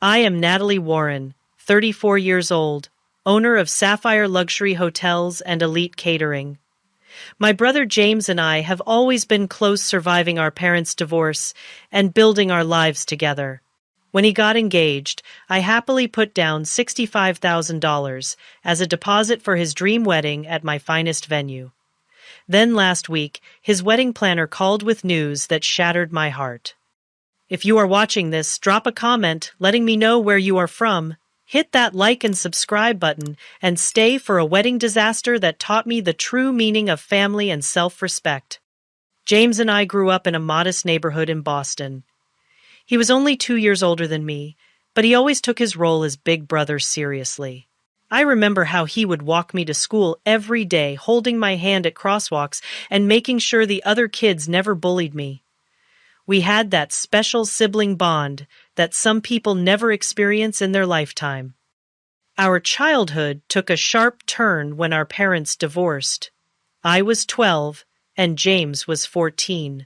I am Natalie Warren, 34 years old, owner of Sapphire Luxury Hotels and Elite Catering. My brother James and I have always been close, surviving our parents' divorce and building our lives together. When he got engaged, I happily put down $65,000 as a deposit for his dream wedding at my finest venue. Then last week, his wedding planner called with news that shattered my heart. If you are watching this, drop a comment letting me know where you are from. Hit that like and subscribe button and stay for a wedding disaster that taught me the true meaning of family and self-respect. James and I grew up in a modest neighborhood in Boston. He was only 2 years older than me, but he always took his role as big brother seriously. I remember how he would walk me to school every day, holding my hand at crosswalks and making sure the other kids never bullied me. We had that special sibling bond that some people never experience in their lifetime. Our childhood took a sharp turn when our parents divorced. I was 12 and James was 14.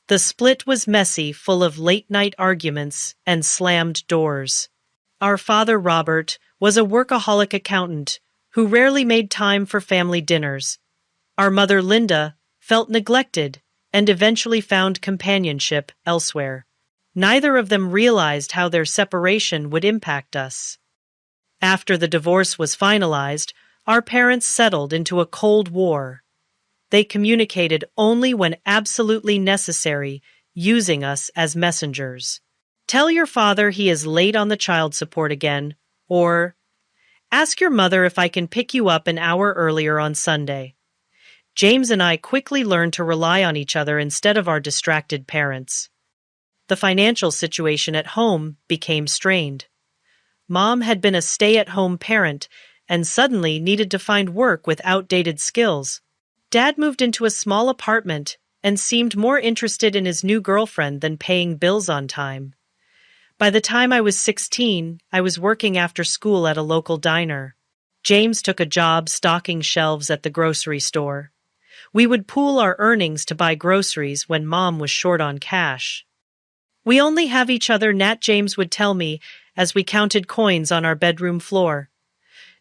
The split was messy, full of late-night arguments and slammed doors. Our father, Robert, was a workaholic accountant who rarely made time for family dinners. Our mother, Linda, felt neglected and eventually found companionship elsewhere. Neither of them realized how their separation would impact us. After the divorce was finalized, our parents settled into a Cold War. They communicated only when absolutely necessary, using us as messengers. Tell your father he is late on the child support again, or ask your mother if I can pick you up an hour earlier on Sunday. James and I quickly learned to rely on each other instead of our distracted parents. The financial situation at home became strained. Mom had been a stay-at-home parent and suddenly needed to find work with outdated skills. Dad moved into a small apartment and seemed more interested in his new girlfriend than paying bills on time. By the time I was 16, I was working after school at a local diner. James took a job stocking shelves at the grocery store. We would pool our earnings to buy groceries when Mom was short on cash. "We only have each other," Nat James would tell me as we counted coins on our bedroom floor.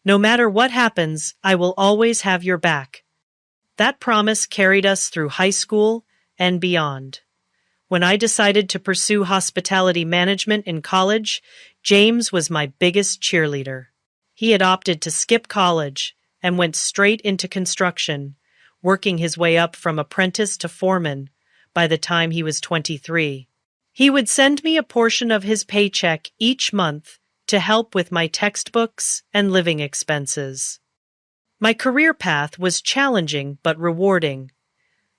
"No matter what happens, I will always have your back." That promise carried us through high school and beyond. When I decided to pursue hospitality management in college, James was my biggest cheerleader. He had opted to skip college and went straight into construction, working his way up from apprentice to foreman by the time he was 23. He would send me a portion of his paycheck each month to help with my textbooks and living expenses. My career path was challenging but rewarding.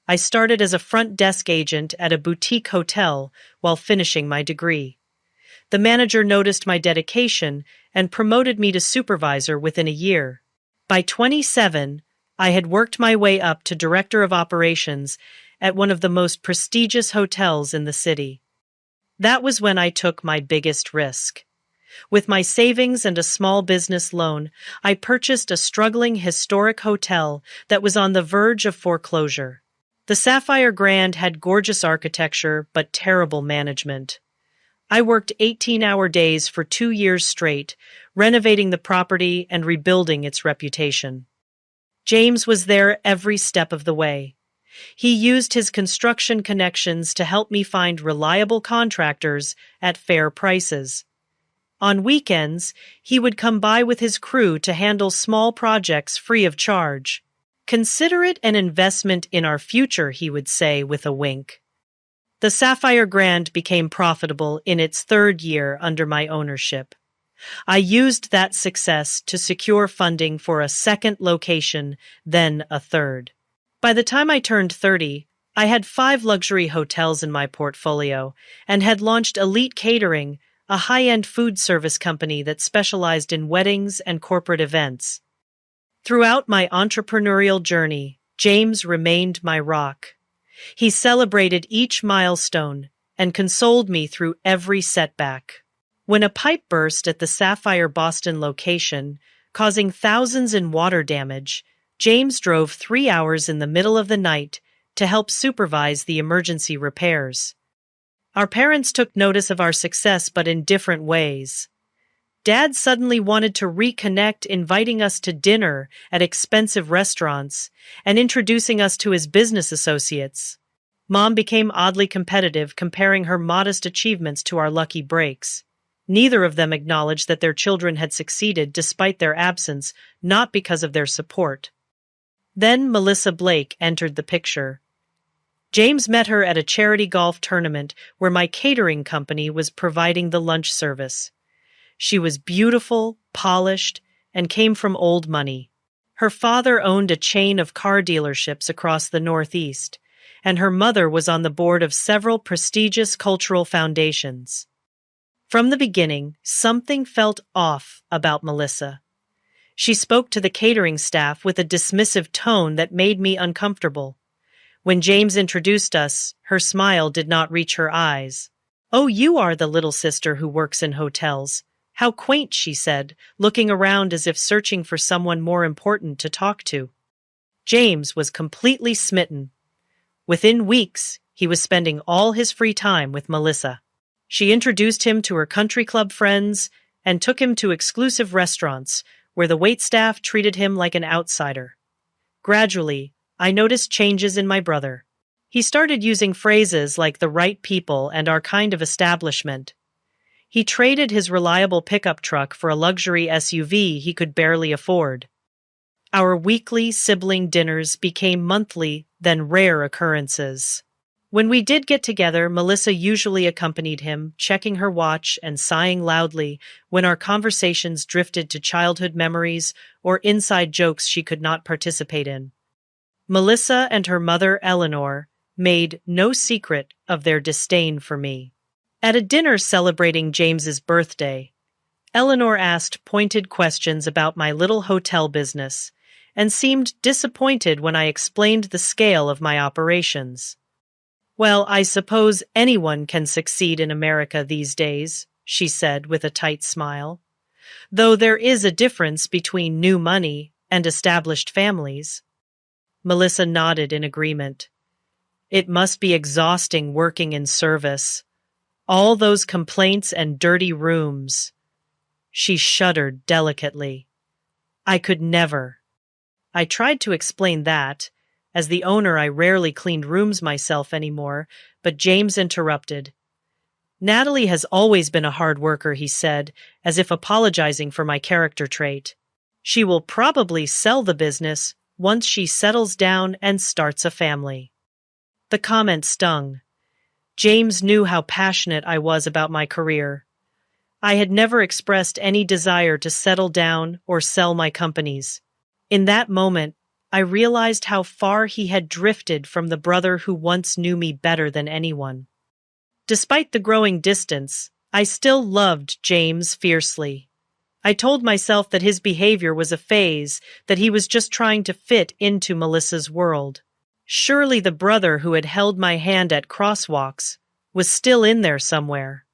I started as a front desk agent at a boutique hotel while finishing my degree. The manager noticed my dedication and promoted me to supervisor within a year. By 27, I had worked my way up to director of operations at one of the most prestigious hotels in the city. That was when I took my biggest risk. With my savings and a small business loan, I purchased a struggling historic hotel that was on the verge of foreclosure. The Sapphire Grand had gorgeous architecture but terrible management. I worked 18-hour days for 2 years straight, renovating the property and rebuilding its reputation. James was there every step of the way. He used his construction connections to help me find reliable contractors at fair prices. On weekends, he would come by with his crew to handle small projects free of charge. "Consider it an investment in our future," he would say with a wink. The Sapphire Grand became profitable in its 3rd year under my ownership. I used that success to secure funding for a second location, then a third. By the time I turned 30, I had 5 luxury hotels in my portfolio and had launched Elite Catering, a high-end food service company that specialized in weddings and corporate events. Throughout my entrepreneurial journey, James remained my rock. He celebrated each milestone and consoled me through every setback. When a pipe burst at the Sapphire Boston location, causing thousands in water damage, James drove 3 hours in the middle of the night to help supervise the emergency repairs. Our parents took notice of our success, but in different ways. Dad suddenly wanted to reconnect, inviting us to dinner at expensive restaurants and introducing us to his business associates. Mom became oddly competitive, comparing her modest achievements to our lucky breaks. Neither of them acknowledged that their children had succeeded despite their absence, not because of their support. Then Melissa Blake entered the picture. James met her at a charity golf tournament where my catering company was providing the lunch service. She was beautiful, polished, and came from old money. Her father owned a chain of car dealerships across the Northeast, and her mother was on the board of several prestigious cultural foundations. From the beginning, something felt off about Melissa. She spoke to the catering staff with a dismissive tone that made me uncomfortable. When James introduced us, her smile did not reach her eyes. "Oh, you are the little sister who works in hotels. How quaint," she said, looking around as if searching for someone more important to talk to. James was completely smitten. Within weeks, he was spending all his free time with Melissa. She introduced him to her country club friends and took him to exclusive restaurants where the waitstaff treated him like an outsider. Gradually, I noticed changes in my brother. He started using phrases like the right people and our kind of establishment. He traded his reliable pickup truck for a luxury SUV he could barely afford. Our weekly sibling dinners became monthly, then rare occurrences. When we did get together, Melissa usually accompanied him, checking her watch and sighing loudly when our conversations drifted to childhood memories or inside jokes she could not participate in. Melissa and her mother, Eleanor, made no secret of their disdain for me. At a dinner celebrating James's birthday, Eleanor asked pointed questions about my little hotel business and seemed disappointed when I explained the scale of my operations. "Well, I suppose anyone can succeed in America these days," she said with a tight smile. "Though there is a difference between new money and established families." Melissa nodded in agreement. "It must be exhausting working in service. All those complaints and dirty rooms." She shuddered delicately. "I could never." I tried to explain that. As the owner, I rarely cleaned rooms myself anymore, but James interrupted. "Natalie has always been a hard worker," he said, as if apologizing for my character trait. "She will probably sell the business once she settles down and starts a family." The comment stung. James knew how passionate I was about my career. I had never expressed any desire to settle down or sell my companies. In that moment, I realized how far he had drifted from the brother who once knew me better than anyone. Despite the growing distance, I still loved James fiercely. I told myself that his behavior was a phase, that he was just trying to fit into Melissa's world. Surely the brother who had held my hand at crosswalks was still in there somewhere.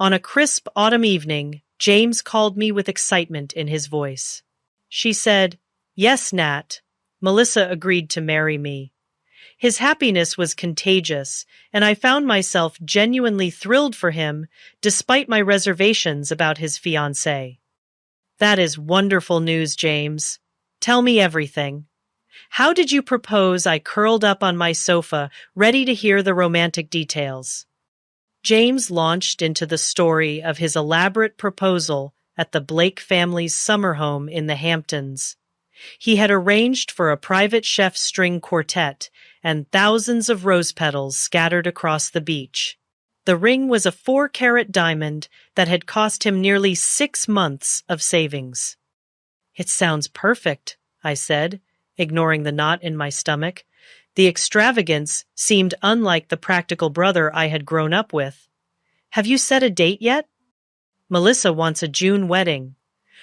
On a crisp autumn evening, James called me with excitement in his voice. She said, "Yes, Nat, Melissa agreed to marry me." His happiness was contagious, and I found myself genuinely thrilled for him, despite my reservations about his fiancée. "That is wonderful news, James. Tell me everything. How did you propose?" I curled up on my sofa, ready to hear the romantic details. James launched into the story of his elaborate proposal at the Blake family's summer home in the Hamptons. He had arranged for a private chef string quartet and thousands of rose petals scattered across the beach. The ring was a 4-carat diamond that had cost him nearly 6 months of savings. "It sounds perfect," I said, ignoring the knot in my stomach. The extravagance seemed unlike the practical brother I had grown up with. "Have you set a date yet?" "Melissa wants a June wedding.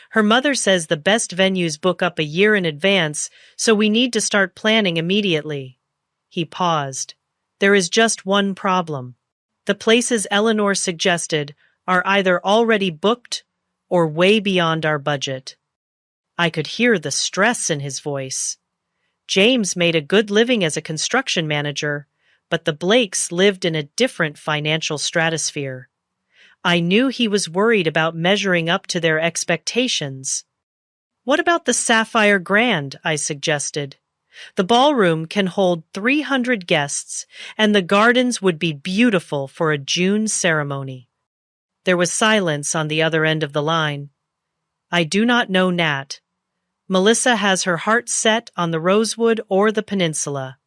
Her mother says the best venues book up a year in advance, so we need to start planning immediately." He paused. "There is just one problem. The places Eleanor suggested are either already booked or way beyond our budget." I could hear the stress in his voice. James made a good living as a construction manager, but the Blakes lived in a different financial stratosphere. I knew he was worried about measuring up to their expectations. "What about the Sapphire Grand?" I suggested. "The ballroom can hold 300 guests, and the gardens would be beautiful for a June ceremony." There was silence on the other end of the line. "I do not know, Nat. Melissa has her heart set on the Rosewood or the Peninsula."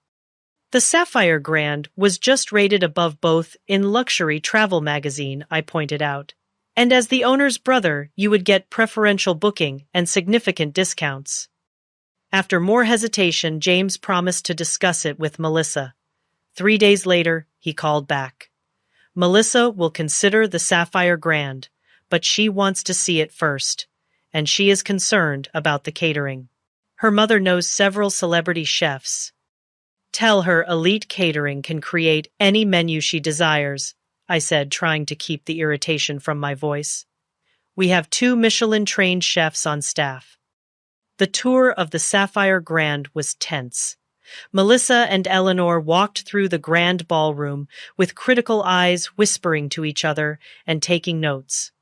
The Sapphire Grand was just rated above both in Luxury Travel magazine, I pointed out. And as the owner's brother, you would get preferential booking and significant discounts. After more hesitation, James promised to discuss it with Melissa. 3 days later, he called back. "Melissa will consider the Sapphire Grand, but she wants to see it first, and she is concerned about the catering. Her mother knows several celebrity chefs. Tell her Elite Catering can create any menu she desires," I said, trying to keep the irritation from my voice. "We have 2 Michelin-trained chefs on staff." The tour of the Sapphire Grand was tense. Melissa and Eleanor walked through the grand ballroom with critical eyes, whispering to each other and taking notes.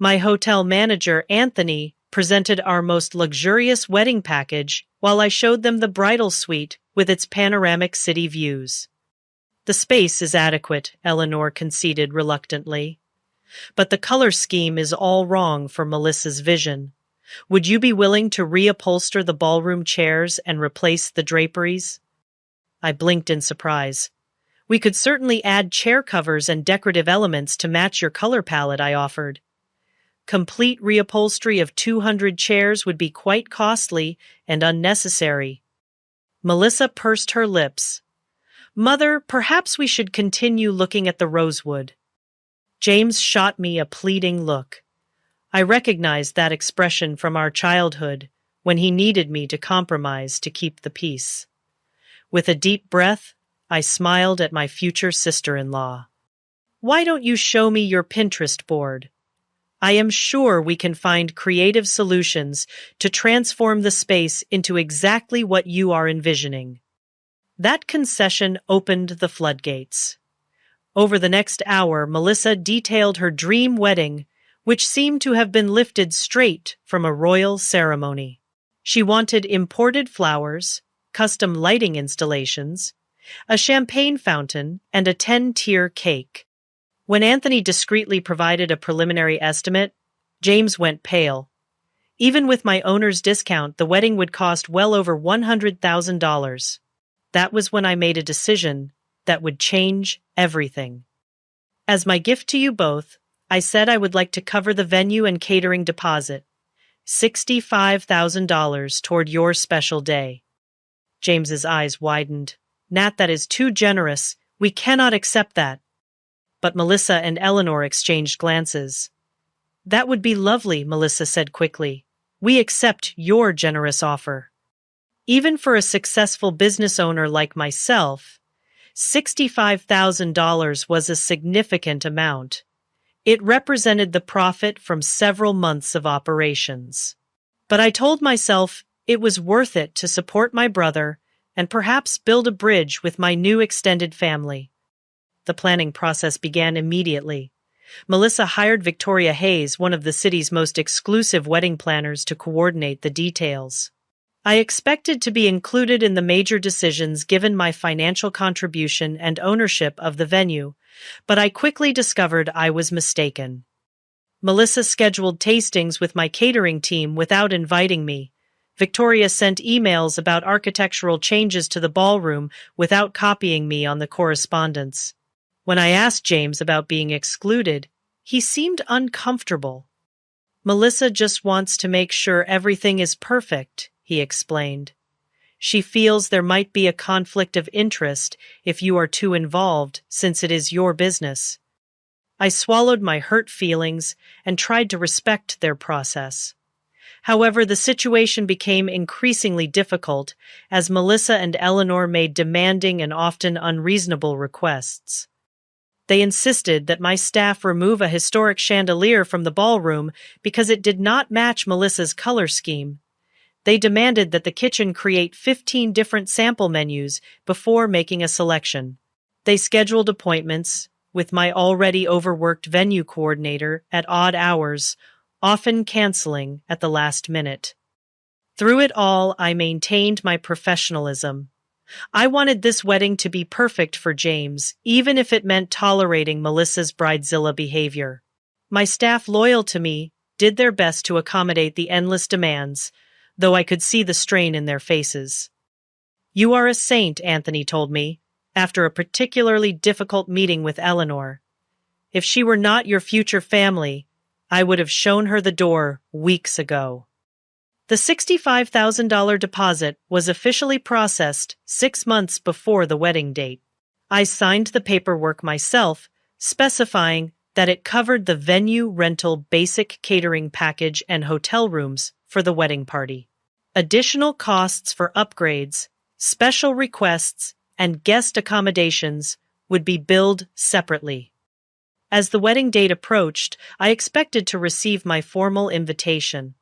My hotel manager, Anthony, presented our most luxurious wedding package while I showed them the bridal suite with its panoramic city views. "The space is adequate," Eleanor conceded reluctantly. "But the color scheme is all wrong for Melissa's vision. Would you be willing to reupholster the ballroom chairs and replace the draperies?" I blinked in surprise. "We could certainly add chair covers and decorative elements to match your color palette," I offered. "Complete reupholstery of 200 chairs would be quite costly and unnecessary." Melissa pursed her lips. "Mother, perhaps we should continue looking at the Rosewood." James shot me a pleading look. I recognized that expression from our childhood, when he needed me to compromise to keep the peace. With a deep breath, I smiled at my future sister-in-law. "Why don't you show me your Pinterest board? I am sure we can find creative solutions to transform the space into exactly what you are envisioning." That concession opened the floodgates. Over the next hour, Melissa detailed her dream wedding, which seemed to have been lifted straight from a royal ceremony. She wanted imported flowers, custom lighting installations, a champagne fountain, and a 10-tier cake. When Anthony discreetly provided a preliminary estimate, James went pale. Even with my owner's discount, the wedding would cost well over $100,000. That was when I made a decision that would change everything. "As my gift to you both, I said I would like to cover the venue and catering deposit, $65,000 toward your special day." James's eyes widened. "Nat, that is too generous. We cannot accept that." But Melissa and Eleanor exchanged glances. "That would be lovely," Melissa said quickly. "We accept your generous offer." Even for a successful business owner like myself, $65,000 was a significant amount. It represented the profit from several months of operations. But I told myself it was worth it to support my brother and perhaps build a bridge with my new extended family. The planning process began immediately. Melissa hired Victoria Hayes, one of the city's most exclusive wedding planners, to coordinate the details. I expected to be included in the major decisions given my financial contribution and ownership of the venue, but I quickly discovered I was mistaken. Melissa scheduled tastings with my catering team without inviting me. Victoria sent emails about architectural changes to the ballroom without copying me on the correspondence. When I asked James about being excluded, he seemed uncomfortable. "Melissa just wants to make sure everything is perfect," he explained. "She feels there might be a conflict of interest if you are too involved, since it is your business." I swallowed my hurt feelings and tried to respect their process. However, the situation became increasingly difficult as Melissa and Eleanor made demanding and often unreasonable requests. They insisted that my staff remove a historic chandelier from the ballroom because it did not match Melissa's color scheme. They demanded that the kitchen create 15 different sample menus before making a selection. They scheduled appointments with my already overworked venue coordinator at odd hours, often canceling at the last minute. Through it all, I maintained my professionalism. I wanted this wedding to be perfect for James, even if it meant tolerating Melissa's bridezilla behavior. My staff loyal to me did their best to accommodate the endless demands, though I could see the strain in their faces. "You are a saint," Anthony told me, after a particularly difficult meeting with Eleanor. "If she were not your future family, I would have shown her the door weeks ago." The $65,000 deposit was officially processed 6 months before the wedding date. I signed the paperwork myself, specifying that it covered the venue rental basic catering package and hotel rooms for the wedding party. Additional costs for upgrades, special requests, and guest accommodations would be billed separately. As the wedding date approached, I expected to receive my formal invitation.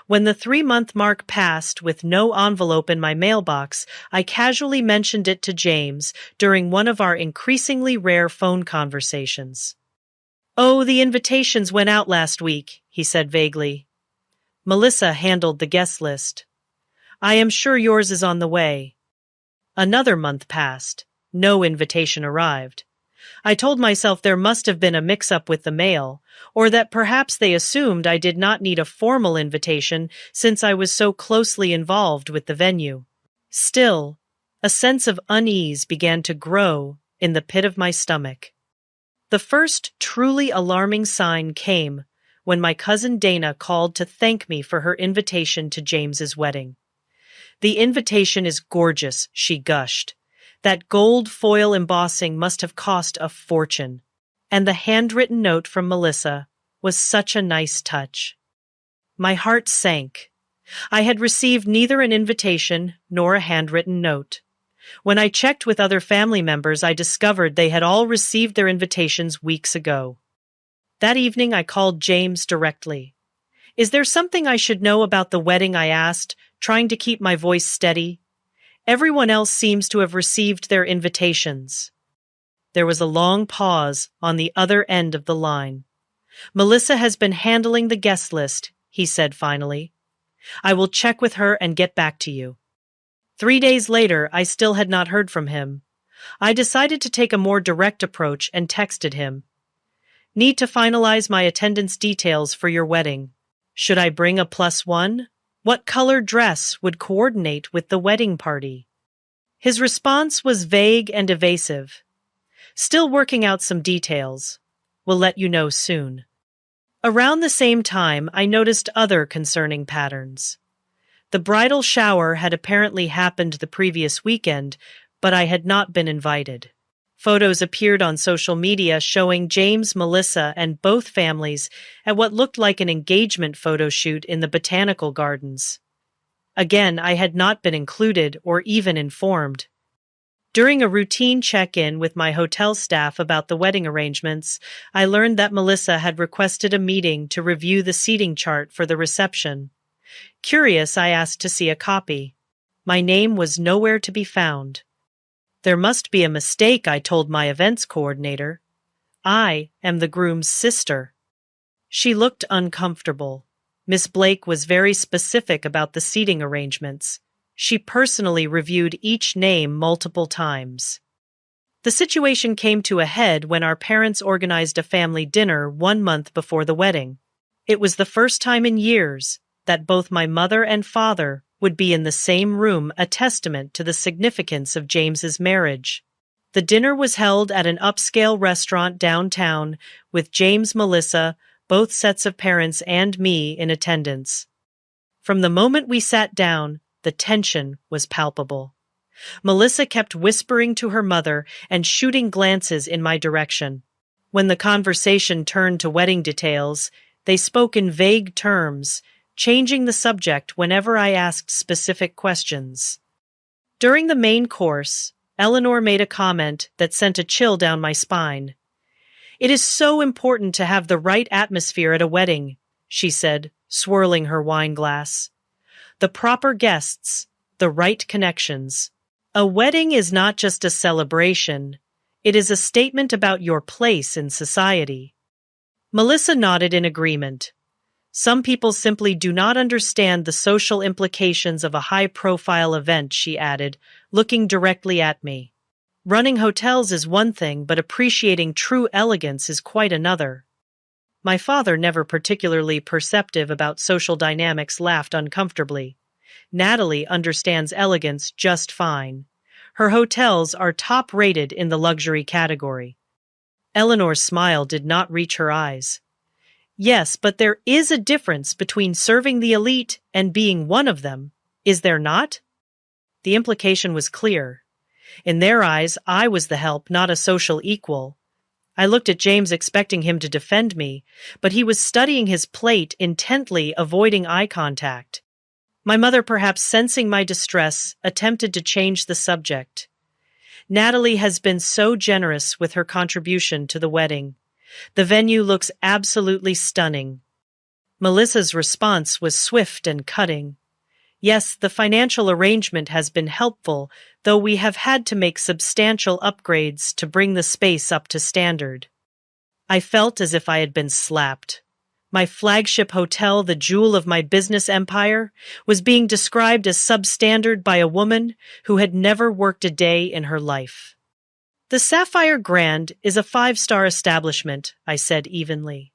When the 3-month mark passed with no envelope in my mailbox, I casually mentioned it to James during one of our increasingly rare phone conversations. "Oh, the invitations went out last week," he said vaguely. "Melissa handled the guest list. I am sure yours is on the way." Another month passed. No invitation arrived. I told myself there must have been a mix-up with the mail, or that perhaps they assumed I did not need a formal invitation since I was so closely involved with the venue. Still, a sense of unease began to grow in the pit of my stomach. The first truly alarming sign came when my cousin Dana called to thank me for her invitation to James's wedding. "The invitation is gorgeous," she gushed. "That gold foil embossing must have cost a fortune. And the handwritten note from Melissa was such a nice touch." My heart sank. I had received neither an invitation nor a handwritten note. When I checked with other family members, I discovered they had all received their invitations weeks ago. That evening, I called James directly. "Is there something I should know about the wedding?" I asked, trying to keep my voice steady. "Everyone else seems to have received their invitations." There was a long pause on the other end of the line. "Melissa has been handling the guest list," he said finally. "I will check with her and get back to you." 3 days later, I still had not heard from him. I decided to take a more direct approach and texted him. "Need to finalize my attendance details for your wedding. Should I bring a +1? What color dress would coordinate with the wedding party?" His response was vague and evasive. "Still working out some details. Will let you know soon." Around the same time, I noticed other concerning patterns. The bridal shower had apparently happened the previous weekend, but I had not been invited. Photos appeared on social media showing James, Melissa, and both families at what looked like an engagement photo shoot in the botanical gardens. Again, I had not been included or even informed. During a routine check-in with my hotel staff about the wedding arrangements, I learned that Melissa had requested a meeting to review the seating chart for the reception. Curious, I asked to see a copy. My name was nowhere to be found. "There must be a mistake," I told my events coordinator. "I am the groom's sister." She looked uncomfortable. Miss Blake was very specific about the seating arrangements. She personally reviewed each name multiple times. The situation came to a head when our parents organized a family dinner 1 month before the wedding. It was the first time in years that both my mother and father would be in the same room, a testament to the significance of James's marriage. The dinner was held at an upscale restaurant downtown, with James, Melissa, both sets of parents, and me in attendance. From the moment we sat down, the tension was palpable. Melissa kept whispering to her mother and shooting glances in my direction. When the conversation turned to wedding details, they spoke in vague terms, changing the subject whenever I asked specific questions. During the main course, Eleanor made a comment that sent a chill down my spine. "It is so important to have the right atmosphere at a wedding," she said, swirling her wine glass. "The proper guests, the right connections. A wedding is not just a celebration, It is a statement about your place in society. Melissa nodded in agreement. Some people simply do not understand the social implications of a high-profile event, she added, looking directly at me. Running hotels is one thing, but appreciating true elegance is quite another. My father, never particularly perceptive about social dynamics, laughed uncomfortably. Natalie understands elegance just fine. Her hotels are top-rated in the luxury category. Eleanor's smile did not reach her eyes. Yes, but there is a difference between serving the elite and being one of them, is there not? The implication was clear. In their eyes, I was the help, not a social equal. I looked at James, expecting him to defend me, but he was studying his plate, intently avoiding eye contact. My mother, perhaps sensing my distress, attempted to change the subject. Natalie has been so generous with her contribution to the wedding. The venue looks absolutely stunning. Melissa's response was swift and cutting. Yes, the financial arrangement has been helpful, though we have had to make substantial upgrades to bring the space up to standard. I felt as if I had been slapped. My flagship hotel, the jewel of my business empire, was being described as substandard by a woman who had never worked a day in her life. The Sapphire Grand is a 5-star establishment, I said evenly.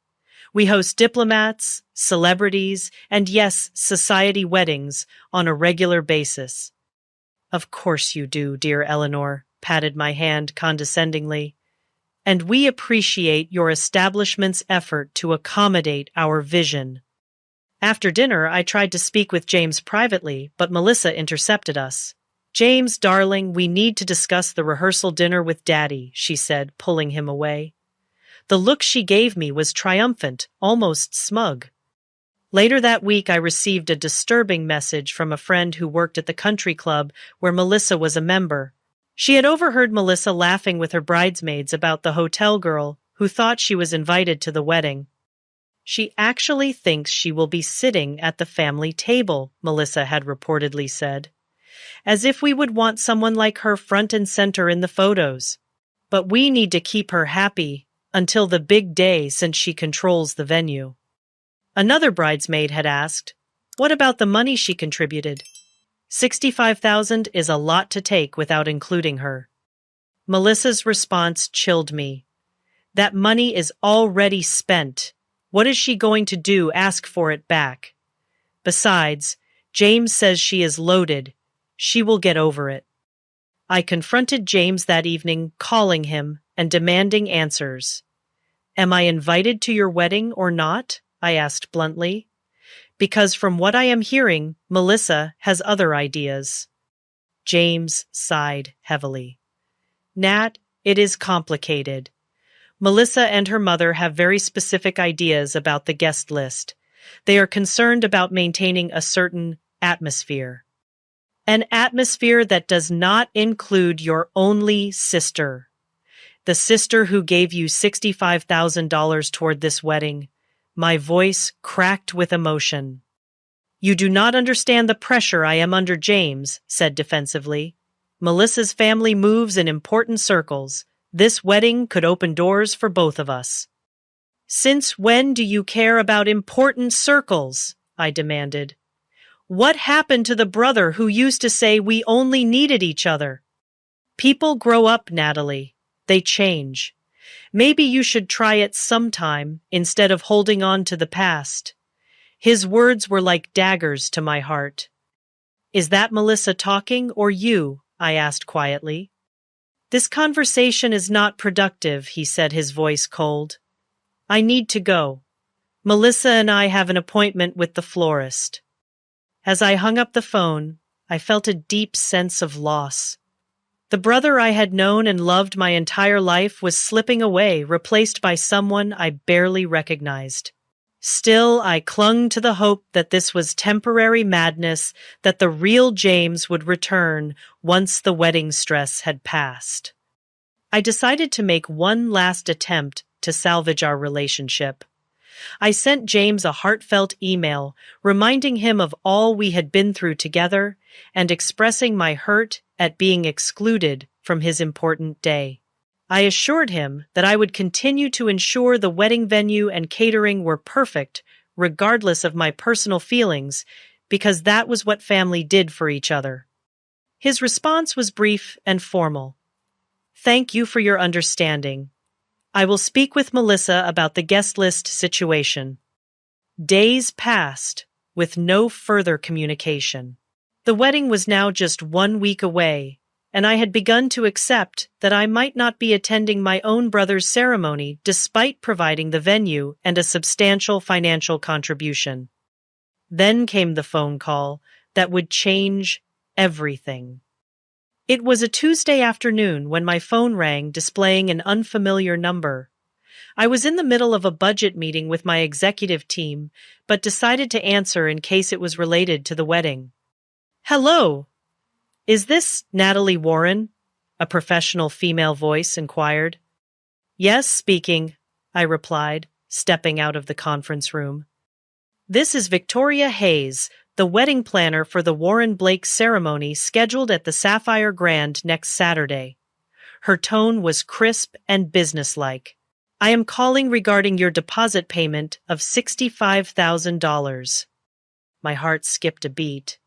We host diplomats, celebrities, and yes, society weddings on a regular basis. Of course you do, dear Eleanor, patted my hand condescendingly. And we appreciate your establishment's effort to accommodate our vision. After dinner, I tried to speak with James privately, but Melissa intercepted us. James, darling, we need to discuss the rehearsal dinner with Daddy, she said, pulling him away. The look she gave me was triumphant, almost smug. Later that week, I received a disturbing message from a friend who worked at the country club where Melissa was a member. She had overheard Melissa laughing with her bridesmaids about the hotel girl who thought she was invited to the wedding. She actually thinks she will be sitting at the family table, Melissa had reportedly said. As if we would want someone like her front and center in the photos. But we need to keep her happy until the big day, since she controls the venue. Another bridesmaid had asked, what about the money she contributed? $65,000 is a lot to take without including her. Melissa's response chilled me. That money is already spent. What is she going to do, ask for it back? Besides, James says she is loaded. She will get over it. I confronted James that evening, calling him and demanding answers. Am I invited to your wedding or not? I asked bluntly. Because from what I am hearing, Melissa has other ideas. James sighed heavily. Nat, it is complicated. Melissa and her mother have very specific ideas about the guest list. They are concerned about maintaining a certain atmosphere. An atmosphere that does not include your only sister. The sister who gave you $65,000 toward this wedding. My voice cracked with emotion. You do not understand the pressure I am under, James said defensively. Melissa's family moves in important circles. This wedding could open doors for both of us. Since when do you care about important circles? I demanded. What happened to the brother who used to say we only needed each other? People grow up, Natalie. They change. Maybe you should try it sometime instead of holding on to the past. His words were like daggers to my heart. Is that Melissa talking or you? I asked quietly. This conversation is not productive, he said, his voice cold. I need to go. Melissa and I have an appointment with the florist. As I hung up the phone, I felt a deep sense of loss. The brother I had known and loved my entire life was slipping away, replaced by someone I barely recognized. Still, I clung to the hope that this was temporary madness, that the real James would return once the wedding stress had passed. I decided to make one last attempt to salvage our relationship. I sent James a heartfelt email, reminding him of all we had been through together and expressing my hurt at being excluded from his important day. I assured him that I would continue to ensure the wedding venue and catering were perfect, regardless of my personal feelings, because that was what family did for each other. His response was brief and formal. "Thank you for your understanding. I will speak with Melissa about the guest list situation." Days passed, with no further communication. The wedding was now just 1 week away, and I had begun to accept that I might not be attending my own brother's ceremony despite providing the venue and a substantial financial contribution. Then came the phone call that would change everything. It was a Tuesday afternoon when my phone rang, displaying an unfamiliar number. I was in the middle of a budget meeting with my executive team, but decided to answer in case it was related to the wedding. "Hello, is this Natalie Warren?" a professional female voice inquired. "Yes, speaking," I replied, stepping out of the conference room. "This is Victoria Hayes, the wedding planner for the Warren Blake ceremony scheduled at the Sapphire Grand next Saturday." Her tone was crisp and businesslike. "I am calling regarding your deposit payment of $65,000. My heart skipped a beat.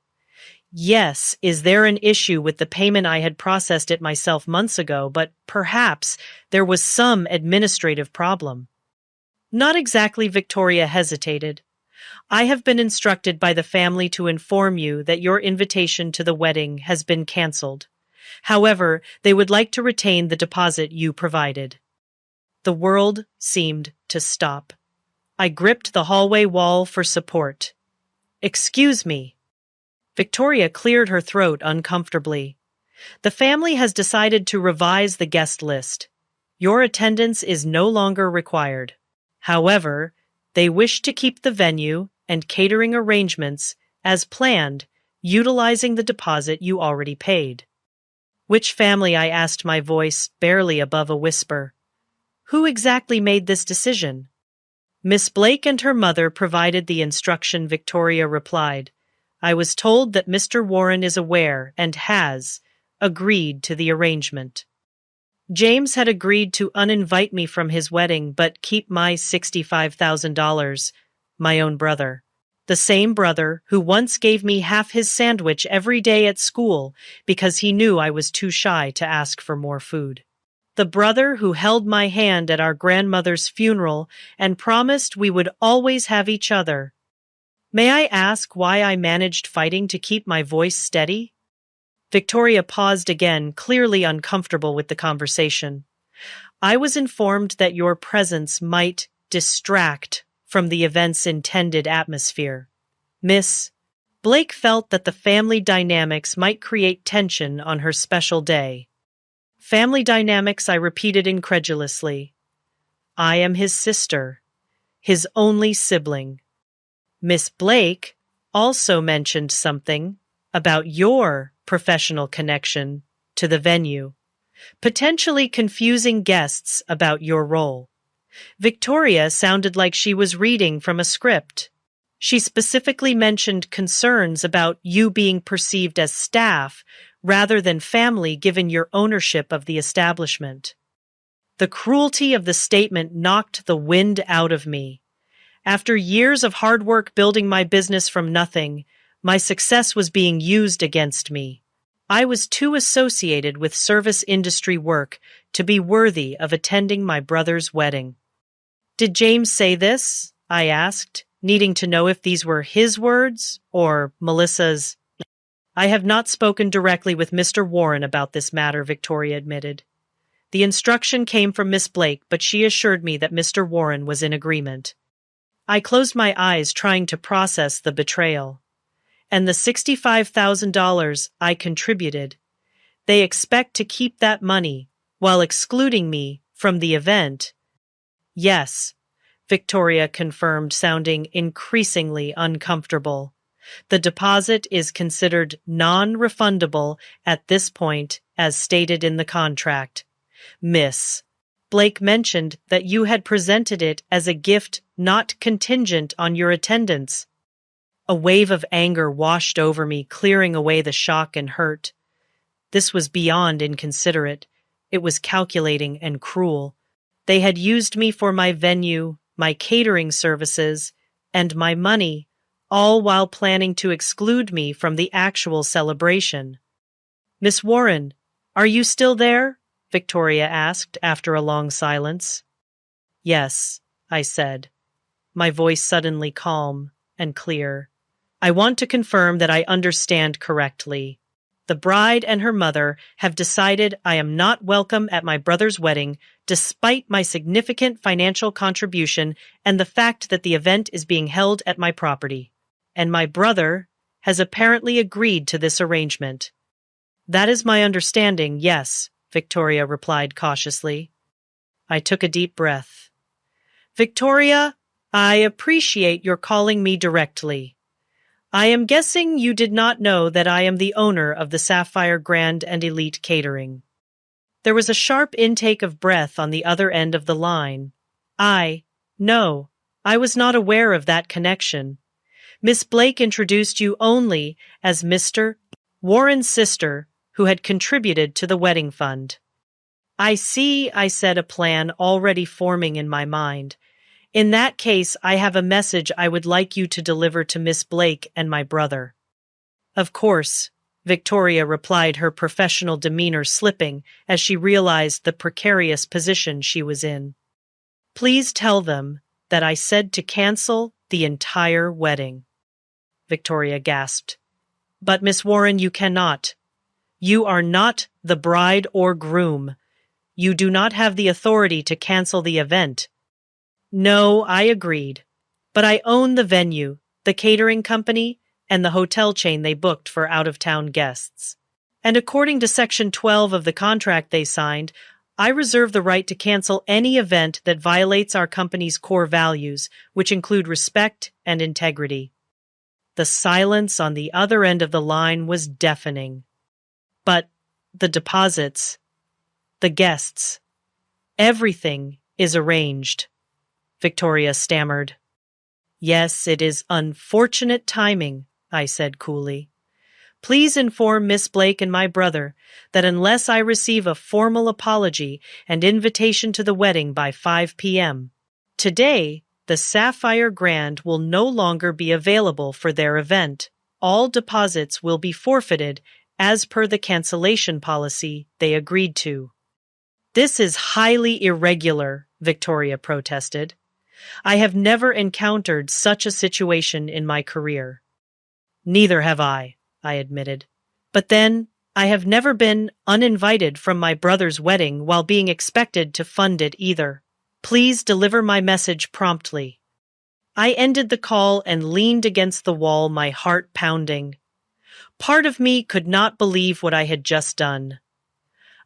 Yes, is there an issue with the payment? I had processed it myself months ago, but perhaps there was some administrative problem. Not exactly, Victoria hesitated. I have been instructed by the family to inform you that your invitation to the wedding has been cancelled. However, they would like to retain the deposit you provided. The world seemed to stop. I gripped the hallway wall for support. Excuse me. Victoria cleared her throat uncomfortably. The family has decided to revise the guest list. Your attendance is no longer required. However, they wish to keep the venue and catering arrangements as planned, utilizing the deposit you already paid. Which family? I asked, my voice barely above a whisper. Who exactly made this decision? Miss Blake and her mother provided the instruction, Victoria replied. I was told that Mr. Warren is aware and has agreed to the arrangement. James had agreed to uninvite me from his wedding but keep my $65,000, my own brother. The same brother who once gave me half his sandwich every day at school because he knew I was too shy to ask for more food. The brother who held my hand at our grandmother's funeral and promised we would always have each other. May I ask why I managed fighting to keep my voice steady? Victoria paused again, clearly uncomfortable with the conversation. I was informed that your presence might distract from the event's intended atmosphere. Miss Blake felt that the family dynamics might create tension on her special day. Family dynamics, I repeated incredulously. I am his sister, his only sibling. Miss Blake also mentioned something about your professional connection to the venue, potentially confusing guests about your role. Victoria sounded like she was reading from a script. She specifically mentioned concerns about you being perceived as staff rather than family given your ownership of the establishment. The cruelty of the statement knocked the wind out of me. After years of hard work building my business from nothing, my success was being used against me. I was too associated with service industry work to be worthy of attending my brother's wedding. Did James say this? I asked, needing to know if these were his words or Melissa's. I have not spoken directly with Mr. Warren about this matter, Victoria admitted. The instruction came from Miss Blake, but she assured me that Mr. Warren was in agreement. I closed my eyes, trying to process the betrayal. And the $65,000 I contributed. They expect to keep that money while excluding me from the event. Yes, Victoria confirmed, sounding increasingly uncomfortable. The deposit is considered non-refundable at this point, as stated in the contract. Miss Blake mentioned that you had presented it as a gift not contingent on your attendance. A wave of anger washed over me, clearing away the shock and hurt. This was beyond inconsiderate. It was calculating and cruel. They had used me for my venue, my catering services, and my money, all while planning to exclude me from the actual celebration. "Miss Warren, are you still there?" Victoria asked after a long silence. "Yes," I said, my voice suddenly calm and clear. "I want to confirm that I understand correctly. The bride and her mother have decided I am not welcome at my brother's wedding, despite my significant financial contribution and the fact that the event is being held at my property. And my brother has apparently agreed to this arrangement." "That is my understanding, yes," Victoria replied cautiously. I took a deep breath. "Victoria, I appreciate your calling me directly. I am guessing you did not know that I am the owner of the Sapphire Grand and Elite Catering." There was a sharp intake of breath on the other end of the line. No, I was not aware of that connection. Miss Blake introduced you only as Mr. Warren's sister, who had contributed to the wedding fund. "I see," I said, a plan already forming in my mind. "In that case, I have a message I would like you to deliver to Miss Blake and my brother." "Of course," Victoria replied, her professional demeanor slipping as she realized the precarious position she was in. "Please tell them that I said to cancel the entire wedding." Victoria gasped. "But Miss Warren, you cannot. You are not the bride or groom. You do not have the authority to cancel the event." "No," I agreed. "But I own the venue, the catering company, and the hotel chain they booked for out-of-town guests. And according to Section 12 of the contract they signed, I reserve the right to cancel any event that violates our company's core values, which include respect and integrity." The silence on the other end of the line was deafening. "But the deposits, the guests, everything is arranged," Victoria stammered. "Yes, it is unfortunate timing," I said coolly. "Please inform Miss Blake and my brother that unless I receive a formal apology and invitation to the wedding by 5 p.m. today, the Sapphire Grand will no longer be available for their event. All deposits will be forfeited as per the cancellation policy they agreed to." "This is highly irregular," Victoria protested. "I have never encountered such a situation in my career." "Neither have I admitted. "But then, I have never been uninvited from my brother's wedding while being expected to fund it either. Please deliver my message promptly." I ended the call and leaned against the wall, my heart pounding. Part of me could not believe what I had just done.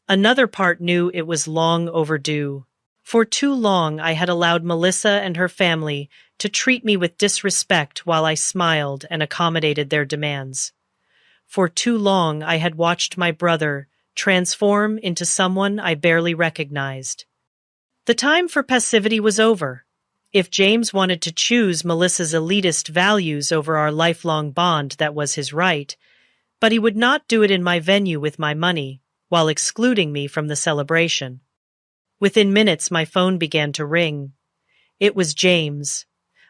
Another part knew it was long overdue. For too long I had allowed Melissa and her family to treat me with disrespect while I smiled and accommodated their demands. For too long I had watched my brother transform into someone I barely recognized. The time for passivity was over. If James wanted to choose Melissa's elitist values over our lifelong bond, that was his right, but he would not do it in my venue with my money, while excluding me from the celebration. Within minutes, my phone began to ring. It was James.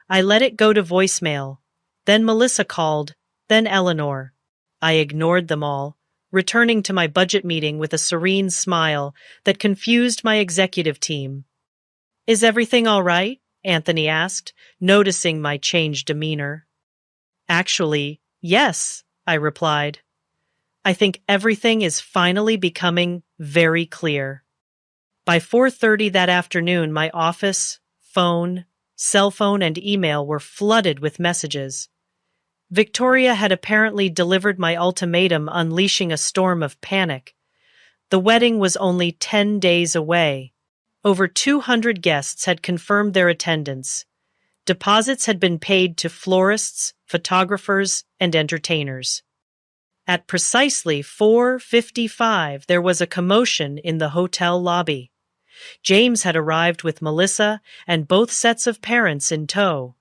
I let it go to voicemail. Then Melissa called, then Eleanor. I ignored them all, returning to my budget meeting with a serene smile that confused my executive team. "Is everything all right?" Anthony asked, noticing my changed demeanor. "Actually, yes," I replied. "I think everything is finally becoming very clear." By 4:30 that afternoon, my office, phone, cell phone, and email were flooded with messages. Victoria had apparently delivered my ultimatum, unleashing a storm of panic. The wedding was only 10 days away. Over 200 guests had confirmed their attendance. Deposits had been paid to florists, photographers, and entertainers. At precisely 4:55, there was a commotion in the hotel lobby. James had arrived with Melissa and both sets of parents in tow.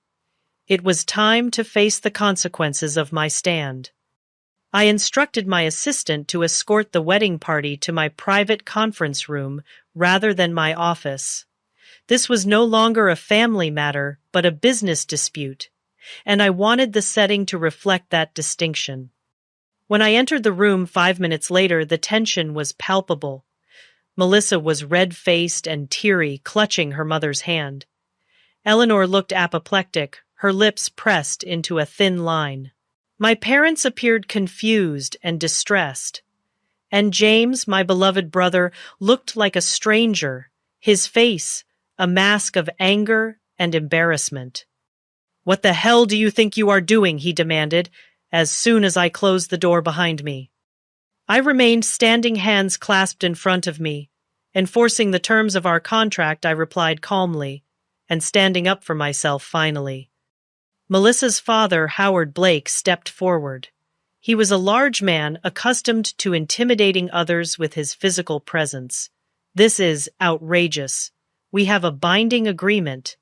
It was time to face the consequences of my stand. I instructed my assistant to escort the wedding party to my private conference room rather than my office. This was no longer a family matter, but a business dispute, and I wanted the setting to reflect that distinction. When I entered the room 5 minutes later, the tension was palpable. Melissa was red-faced and teary, clutching her mother's hand. Eleanor looked apoplectic, her lips pressed into a thin line. My parents appeared confused and distressed. And James, my beloved brother, looked like a stranger, his face a mask of anger and embarrassment. "What the hell do you think you are doing?" he demanded, as soon as I closed the door behind me. I remained standing, hands clasped in front of me. Enforcing the terms of our contract, I replied calmly, and standing up for myself finally. Melissa's father, Howard Blake, stepped forward. He was a large man, accustomed to intimidating others with his physical presence. "This is outrageous. We have a binding agreement.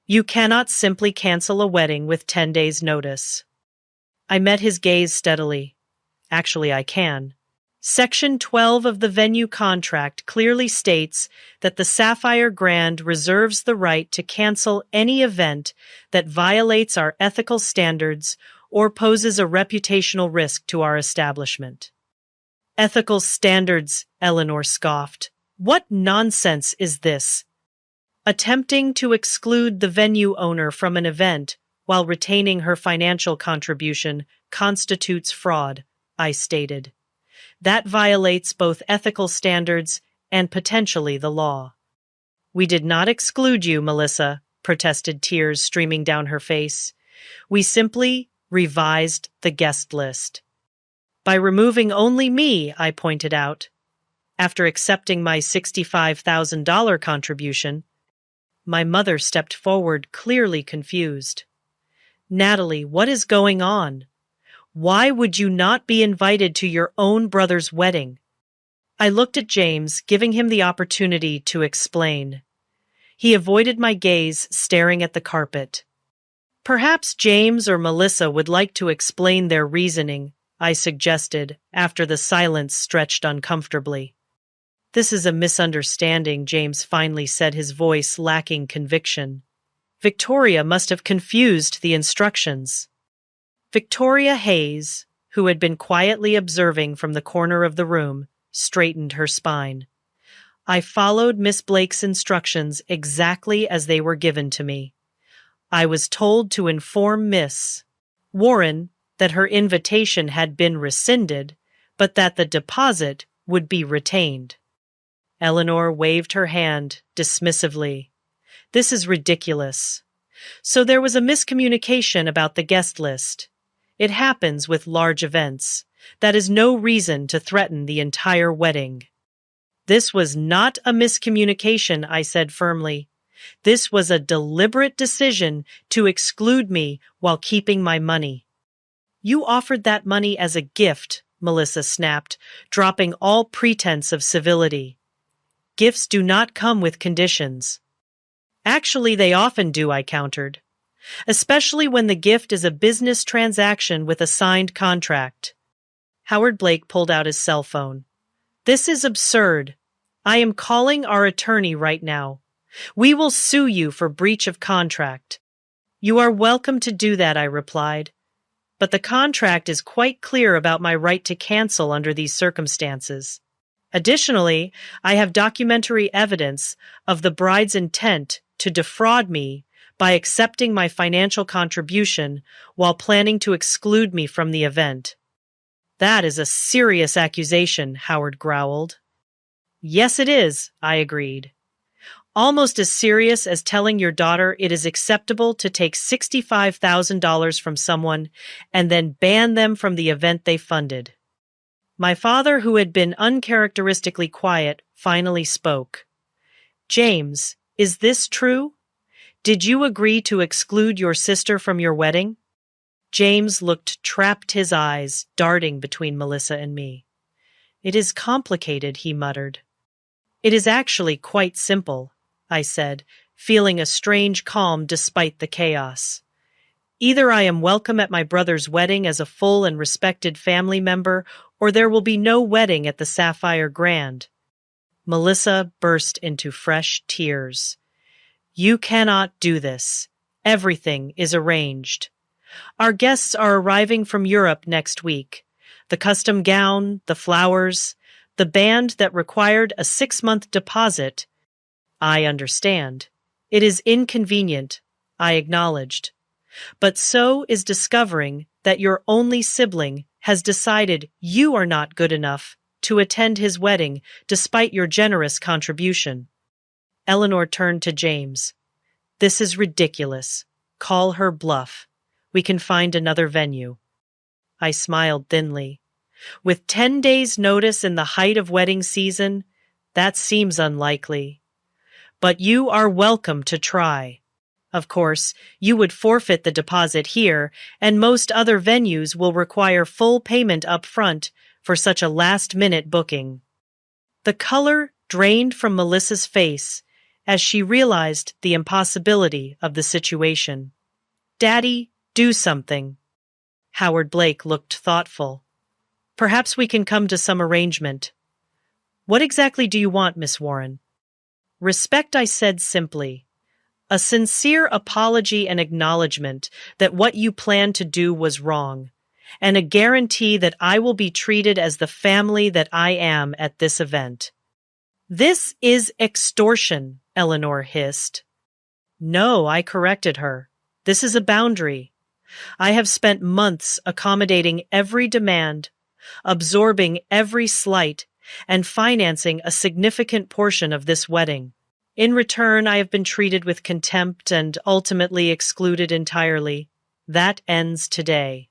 You cannot simply cancel a wedding with 10 days' notice." I met his gaze steadily. "Actually, I can. Section 12 of the venue contract clearly states that the Sapphire Grand reserves the right to cancel any event that violates our ethical standards or poses a reputational risk to our establishment." "Ethical standards," Eleanor scoffed. "What nonsense is this? Attempting to exclude the venue owner from an event while retaining her financial contribution constitutes fraud," I stated. "That violates both ethical standards and potentially the law." "We did not exclude you, Melissa," protested, tears streaming down her face. "We simply revised the guest list." "By removing only me," I pointed out. "After accepting my $65,000 contribution." My mother stepped forward, clearly confused. "Natalie, what is going on? Why would you not be invited to your own brother's wedding?" I looked at James, giving him the opportunity to explain. He avoided my gaze, staring at the carpet. "Perhaps James or Melissa would like to explain their reasoning," I suggested, after the silence stretched uncomfortably. "This is a misunderstanding," James finally said, his voice lacking conviction. "Victoria must have confused the instructions." Victoria Hayes, who had been quietly observing from the corner of the room, straightened her spine. "I followed Miss Blake's instructions exactly as they were given to me. I was told to inform Miss Warren that her invitation had been rescinded, but that the deposit would be retained." Eleanor waved her hand dismissively. "This is ridiculous. So there was a miscommunication about the guest list. It happens with large events. That is no reason to threaten the entire wedding." "This was not a miscommunication," I said firmly. "This was a deliberate decision to exclude me while keeping my money." "You offered that money as a gift," Melissa snapped, dropping all pretense of civility. "Gifts do not come with conditions." "Actually, they often do," I countered. "Especially when the gift is a business transaction with a signed contract." Howard Blake pulled out his cell phone. "This is absurd. I am calling our attorney right now. We will sue you for breach of contract." "You are welcome to do that," I replied. "But the contract is quite clear about my right to cancel under these circumstances. Additionally, I have documentary evidence of the bride's intent to defraud me by accepting my financial contribution while planning to exclude me from the event." "That is a serious accusation," Howard growled. "Yes, it is," I agreed. "Almost as serious as telling your daughter it is acceptable to take $65,000 from someone and then ban them from the event they funded." My father, who had been uncharacteristically quiet, finally spoke. "James, is this true? Did you agree to exclude your sister from your wedding?" James looked trapped, his eyes darting between Melissa and me. "It is complicated," he muttered. "It is actually quite simple," I said, feeling a strange calm despite the chaos. Either I am welcome at my brother's wedding as a full and respected family member, or there will be no wedding at the Sapphire Grand. Melissa burst into fresh tears. You cannot do this. Everything is arranged. Our guests are arriving from Europe next week. The custom gown, the flowers, the band that required a 6-month deposit. I understand. It is inconvenient, I acknowledged. But so is discovering that your only sibling has decided you are not good enough to attend his wedding despite your generous contribution. Eleanor turned to James. This is ridiculous. Call her bluff. We can find another venue. I smiled thinly. With 10 days' notice in the height of wedding season, that seems unlikely. But you are welcome to try. Of course, you would forfeit the deposit here, and most other venues will require full payment up front for such a last-minute booking. The color drained from Melissa's face as she realized the impossibility of the situation. Daddy, do something. Howard Blake looked thoughtful. Perhaps we can come to some arrangement. What exactly do you want, Miss Warren? Respect, I said simply. A sincere apology and acknowledgement that what you planned to do was wrong, and a guarantee that I will be treated as the family that I am at this event. This is extortion, Eleanor hissed. No, I corrected her. This is a boundary. I have spent months accommodating every demand, absorbing every slight, and financing a significant portion of this wedding. In return, I have been treated with contempt and ultimately excluded entirely. That ends today.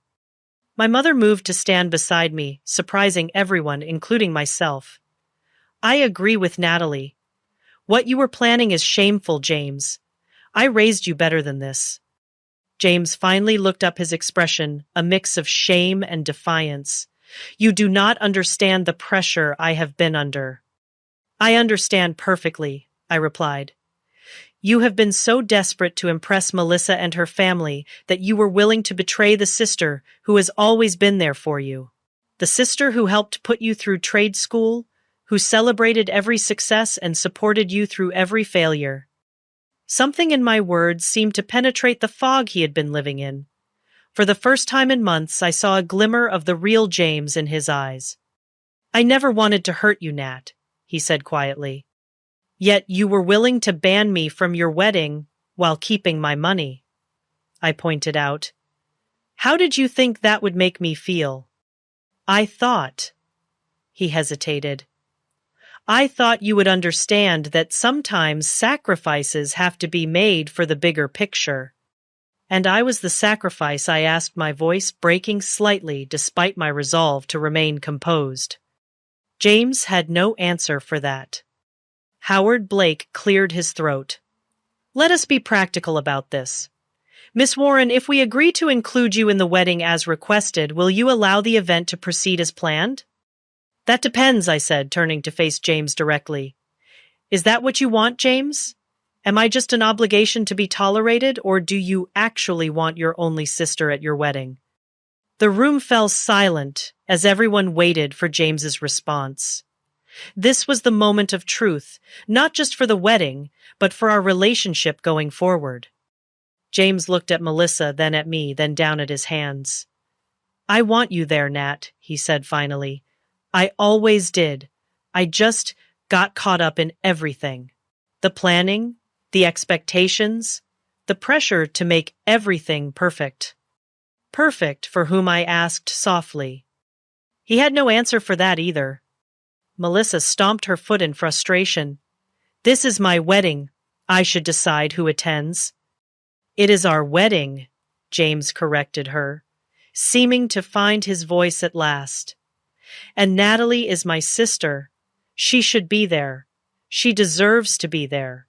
My mother moved to stand beside me, surprising everyone, including myself. I agree with Natalie. What you were planning is shameful, James. I raised you better than this. James finally looked up, his expression a mix of shame and defiance. You do not understand the pressure I have been under. I understand perfectly, I replied. You have been so desperate to impress Melissa and her family that you were willing to betray the sister who has always been there for you. The sister who helped put you through trade school, who celebrated every success and supported you through every failure. Something in my words seemed to penetrate the fog he had been living in. For the first time in months, I saw a glimmer of the real James in his eyes. I never wanted to hurt you, Nat, he said quietly. Yet you were willing to ban me from your wedding while keeping my money. I pointed out. How did you think that would make me feel? I thought. He hesitated. I thought you would understand that sometimes sacrifices have to be made for the bigger picture. And I was the sacrifice, I asked, my voice breaking slightly despite my resolve to remain composed. James had no answer for that. Howard Blake cleared his throat. Let us be practical about this. Miss Warren, if we agree to include you in the wedding as requested, will you allow the event to proceed as planned? That depends, I said, turning to face James directly. Is that what you want, James? Am I just an obligation to be tolerated, or do you actually want your only sister at your wedding? The room fell silent as everyone waited for James's response. This was the moment of truth, not just for the wedding, but for our relationship going forward. James looked at Melissa, then at me, then down at his hands. I want you there, Nat, he said finally. I always did. I just got caught up in everything. The planning, the expectations, the pressure to make everything perfect. Perfect for whom, I asked softly. He had no answer for that either. Melissa stomped her foot in frustration. This is my wedding. I should decide who attends. It is our wedding, James corrected her, seeming to find his voice at last. And Natalie is my sister. She should be there. She deserves to be there.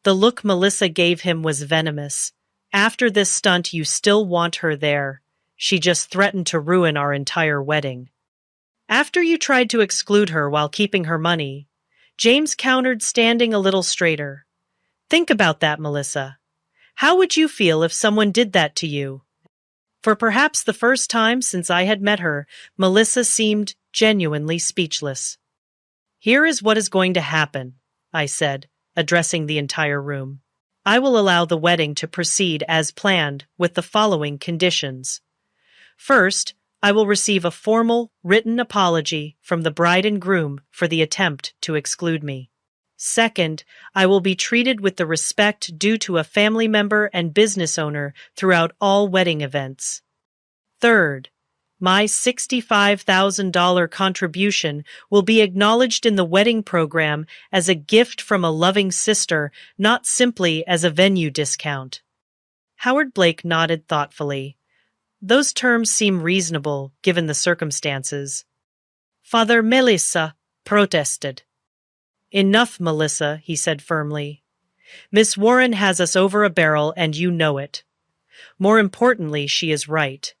The look Melissa gave him was venomous. After this stunt, you still want her there. She just threatened to ruin our entire wedding. After you tried to exclude her while keeping her money, James countered, standing a little straighter. Think about that, Melissa. How would you feel if someone did that to you? For perhaps the first time since I had met her, Melissa seemed genuinely speechless. Here is what is going to happen, I said, addressing the entire room. I will allow the wedding to proceed as planned with the following conditions. First, I will receive a formal, written apology from the bride and groom for the attempt to exclude me. Second, I will be treated with the respect due to a family member and business owner throughout all wedding events. Third, my $65,000 contribution will be acknowledged in the wedding program as a gift from a loving sister, not simply as a venue discount. Howard Blake nodded thoughtfully. Those terms seem reasonable, given the circumstances. Father Melissa protested. Enough, Melissa, he said firmly. Miss Warren has us over a barrel, and you know it. More importantly, she is right.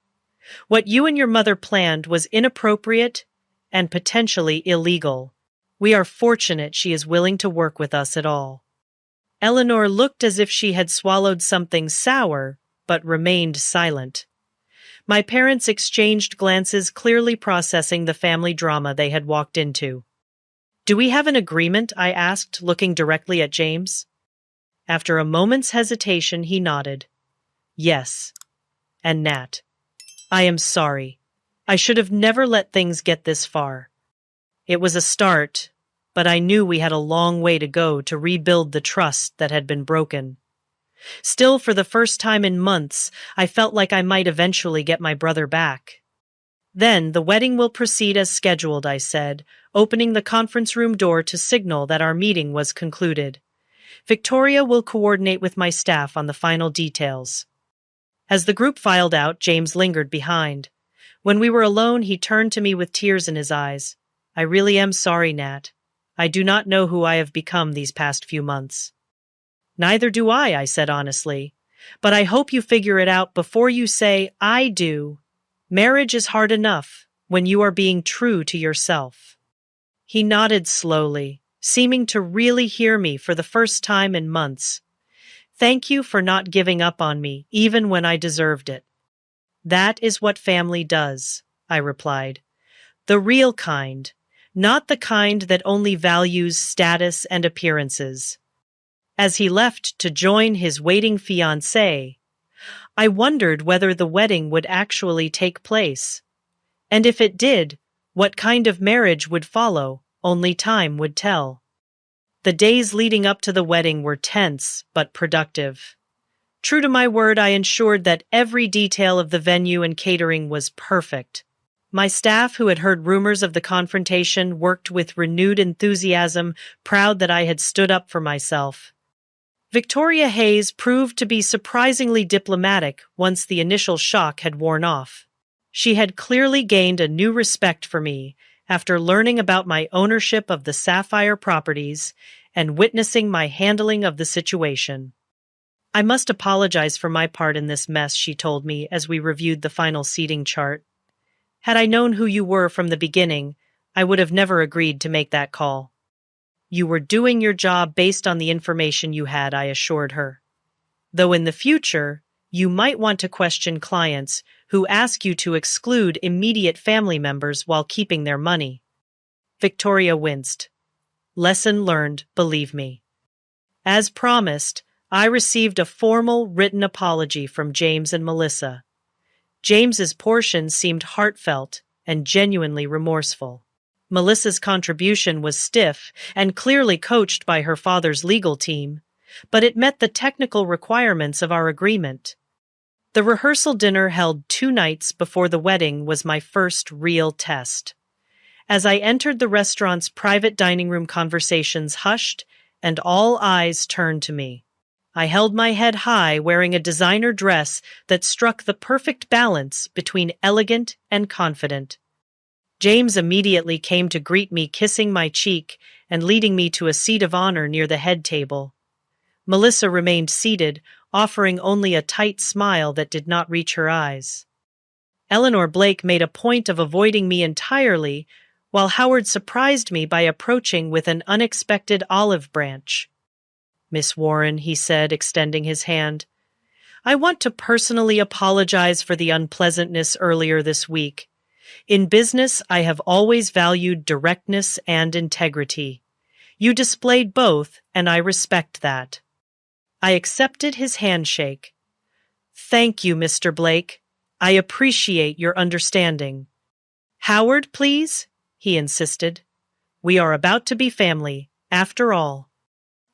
What you and your mother planned was inappropriate and potentially illegal. We are fortunate she is willing to work with us at all. Eleanor looked as if she had swallowed something sour, but remained silent. My parents exchanged glances, clearly processing the family drama they had walked into. Do we have an agreement? I asked, looking directly at James. After a moment's hesitation, he nodded. Yes. And Nat, I am sorry. I should have never let things get this far. It was a start, but I knew we had a long way to go to rebuild the trust that had been broken. Still, for the first time in months, I felt like I might eventually get my brother back. Then, the wedding will proceed as scheduled, I said, opening the conference room door to signal that our meeting was concluded. Victoria will coordinate with my staff on the final details. As the group filed out, James lingered behind. When we were alone, he turned to me with tears in his eyes. I really am sorry, Nat. I do not know who I have become these past few months. Neither do I said honestly. But I hope you figure it out before you say, I do. Marriage is hard enough when you are being true to yourself. He nodded slowly, seeming to really hear me for the first time in months. Thank you for not giving up on me, even when I deserved it. That is what family does, I replied. The real kind, not the kind that only values status and appearances. As he left to join his waiting fiancée, I wondered whether the wedding would actually take place. And if it did, what kind of marriage would follow, only time would tell. The days leading up to the wedding were tense but productive. True to my word, I ensured that every detail of the venue and catering was perfect. My staff, who had heard rumors of the confrontation, worked with renewed enthusiasm, proud that I had stood up for myself. Victoria Hayes proved to be surprisingly diplomatic once the initial shock had worn off. She had clearly gained a new respect for me after learning about my ownership of the Sapphire properties and witnessing my handling of the situation. I must apologize for my part in this mess, she told me as we reviewed the final seating chart. Had I known who you were from the beginning, I would have never agreed to make that call. You were doing your job based on the information you had, I assured her. Though in the future, you might want to question clients who ask you to exclude immediate family members while keeping their money. Victoria winced. Lesson learned, believe me. As promised, I received a formal written apology from James and Melissa. James's portion seemed heartfelt and genuinely remorseful. Melissa's contribution was stiff and clearly coached by her father's legal team, but it met the technical requirements of our agreement. The rehearsal dinner held 2 nights before the wedding was my first real test. As I entered the restaurant's private dining room, conversations hushed and all eyes turned to me. I held my head high, wearing a designer dress that struck the perfect balance between elegant and confident. James immediately came to greet me, kissing my cheek and leading me to a seat of honor near the head table. Melissa remained seated, offering only a tight smile that did not reach her eyes. Eleanor Blake made a point of avoiding me entirely, while Howard surprised me by approaching with an unexpected olive branch. Miss Warren, he said, extending his hand, I want to personally apologize for the unpleasantness earlier this week. In business, I have always valued directness and integrity. You displayed both, and I respect that. I accepted his handshake. Thank you, Mr. Blake. I appreciate your understanding. Howard, please, he insisted. We are about to be family, after all.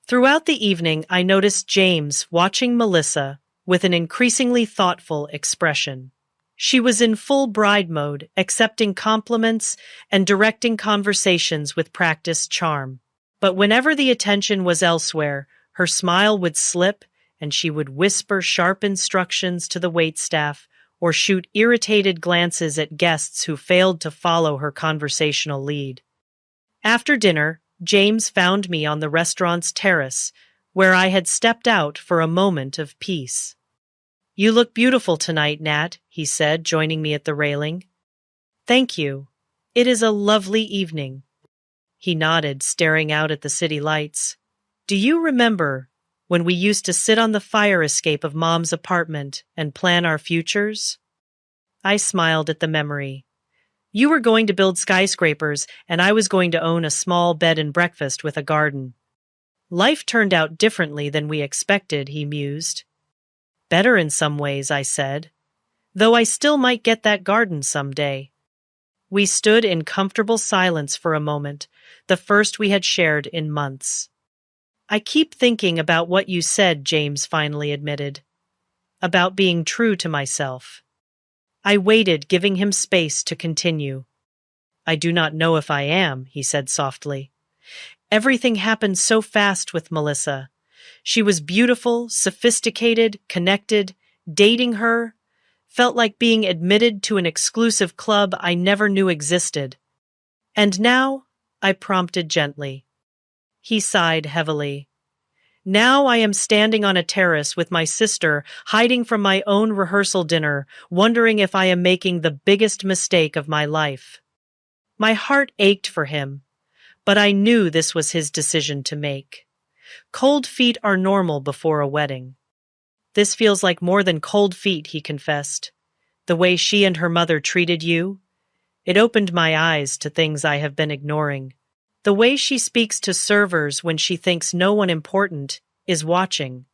Throughout the evening, I noticed James watching Melissa with an increasingly thoughtful expression. She was in full bride mode, accepting compliments and directing conversations with practiced charm. But whenever the attention was elsewhere, her smile would slip and she would whisper sharp instructions to the waitstaff or shoot irritated glances at guests who failed to follow her conversational lead. After dinner, James found me on the restaurant's terrace, where I had stepped out for a moment of peace. You look beautiful tonight, Nat, he said, joining me at the railing. Thank you. It is a lovely evening. He nodded, staring out at the city lights. Do you remember when we used to sit on the fire escape of Mom's apartment and plan our futures? I smiled at the memory. You were going to build skyscrapers, and I was going to own a small bed and breakfast with a garden. Life turned out differently than we expected, he mused. Better in some ways, I said, though I still might get that garden someday. We stood in comfortable silence for a moment, the first we had shared in months. I keep thinking about what you said, James finally admitted. About being true to myself. I waited, giving him space to continue. I do not know if I am, he said softly. Everything happened so fast with Melissa. She was beautiful, sophisticated, connected. Dating her felt like being admitted to an exclusive club I never knew existed. And now, I prompted gently. He sighed heavily. Now I am standing on a terrace with my sister, hiding from my own rehearsal dinner, wondering if I am making the biggest mistake of my life. My heart ached for him, but I knew this was his decision to make. Cold feet are normal before a wedding. This feels like more than cold feet, he confessed. The way she and her mother treated you, it opened my eyes to things I have been ignoring. The way she speaks to servers when she thinks no one important is watching.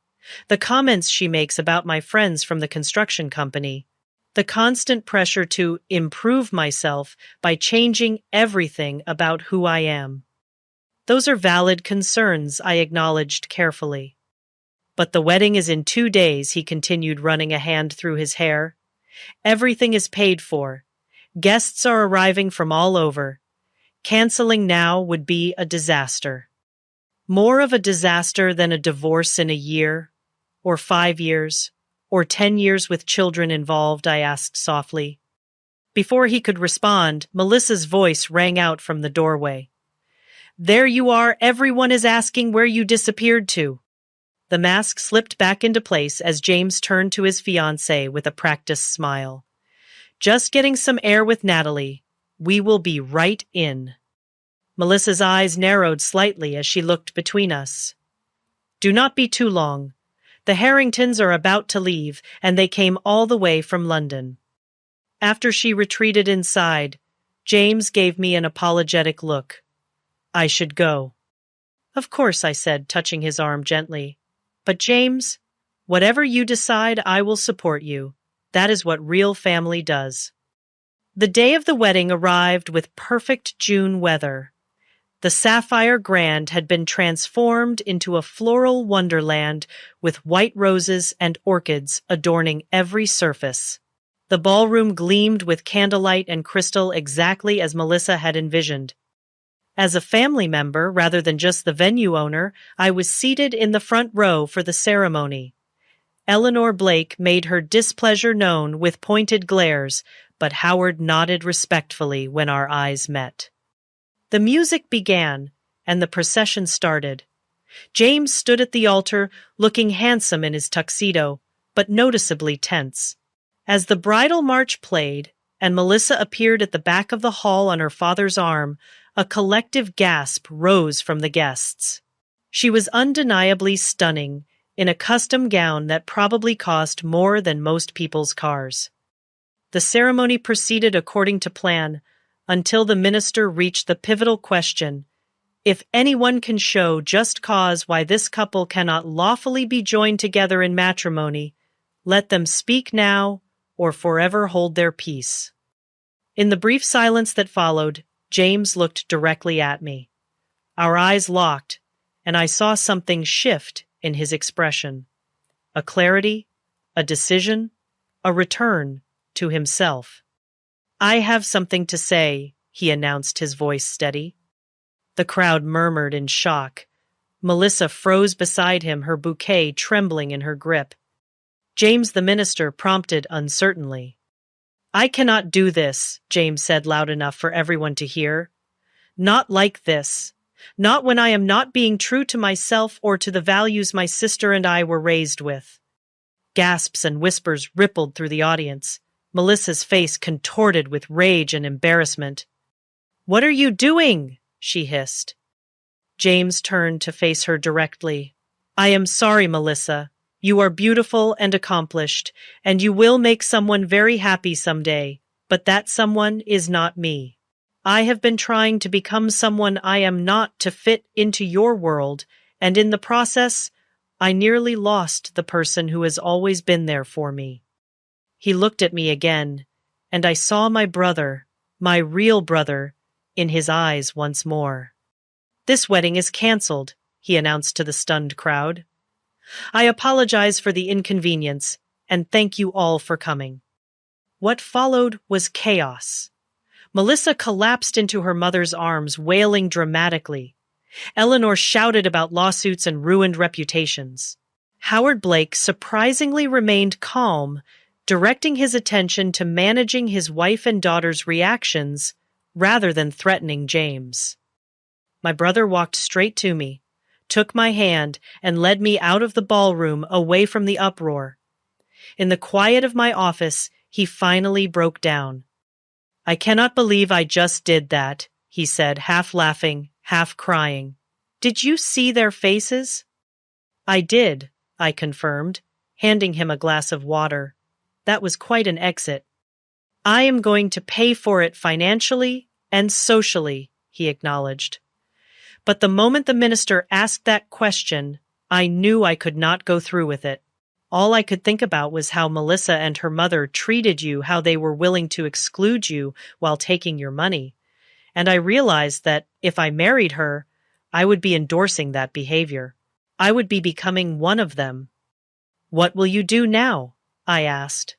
The comments she makes about my friends from the construction company. The constant pressure to improve myself by changing everything about who I am. Those are valid concerns, I acknowledged carefully. But the wedding is in 2 days, he continued, running a hand through his hair. Everything is paid for. Guests are arriving from all over. Canceling now would be a disaster. More of a disaster than a divorce in a year, or 5 years, or 10 years with children involved, I asked softly. Before he could respond, Melissa's voice rang out from the doorway. There you are, everyone is asking where you disappeared to. The mask slipped back into place as James turned to his fiancée with a practiced smile. Just getting some air with Natalie. We will be right in. Melissa's eyes narrowed slightly as she looked between us. Do not be too long. The Harringtons are about to leave, and they came all the way from London. After she retreated inside, James gave me an apologetic look. I should go. Of course, I said, touching his arm gently. But James, whatever you decide, I will support you. That is what real family does. The day of the wedding arrived with perfect June weather. The Sapphire Grand had been transformed into a floral wonderland with white roses and orchids adorning every surface. The ballroom gleamed with candlelight and crystal exactly as Melissa had envisioned. As a family member, rather than just the venue owner, I was seated in the front row for the ceremony. Eleanor Blake made her displeasure known with pointed glares, but Howard nodded respectfully when our eyes met. The music began, and the procession started. James stood at the altar, looking handsome in his tuxedo, but noticeably tense. As the bridal march played, and Melissa appeared at the back of the hall on her father's arm, a collective gasp rose from the guests. She was undeniably stunning, in a custom gown that probably cost more than most people's cars. The ceremony proceeded according to plan until the minister reached the pivotal question: if anyone can show just cause why this couple cannot lawfully be joined together in matrimony, let them speak now or forever hold their peace. In the brief silence that followed, James looked directly at me. Our eyes locked, and I saw something shift in his expression. A clarity, a decision, a return to himself. "I have something to say," he announced, his voice steady. The crowd murmured in shock. Melissa froze beside him, her bouquet trembling in her grip. James the minister prompted uncertainly. "I cannot do this," James said loud enough for everyone to hear. "Not like this. Not when I am not being true to myself or to the values my sister and I were raised with." Gasps and whispers rippled through the audience. Melissa's face contorted with rage and embarrassment. "What are you doing?" she hissed. James turned to face her directly. "I am sorry, Melissa. You are beautiful and accomplished, and you will make someone very happy someday, but that someone is not me. I have been trying to become someone I am not to fit into your world, and in the process, I nearly lost the person who has always been there for me." He looked at me again, and I saw my brother, my real brother, in his eyes once more. "This wedding is cancelled," he announced to the stunned crowd. "I apologize for the inconvenience, and thank you all for coming." What followed was chaos. Melissa collapsed into her mother's arms, wailing dramatically. Eleanor shouted about lawsuits and ruined reputations. Howard Blake surprisingly remained calm, directing his attention to managing his wife and daughter's reactions rather than threatening James. My brother walked straight to me, took my hand, and led me out of the ballroom away from the uproar. In the quiet of my office, he finally broke down. "I cannot believe I just did that," he said, half laughing, half crying. "Did you see their faces?" "I did," I confirmed, handing him a glass of water. That was quite an exit. "I am going to pay for it financially and socially," he acknowledged. But the moment the minister asked that question, I knew I could not go through with it. All I could think about was how Melissa and her mother treated you, how they were willing to exclude you while taking your money. And I realized that if I married her, I would be endorsing that behavior. I would be becoming one of them. "What will you do now?" I asked.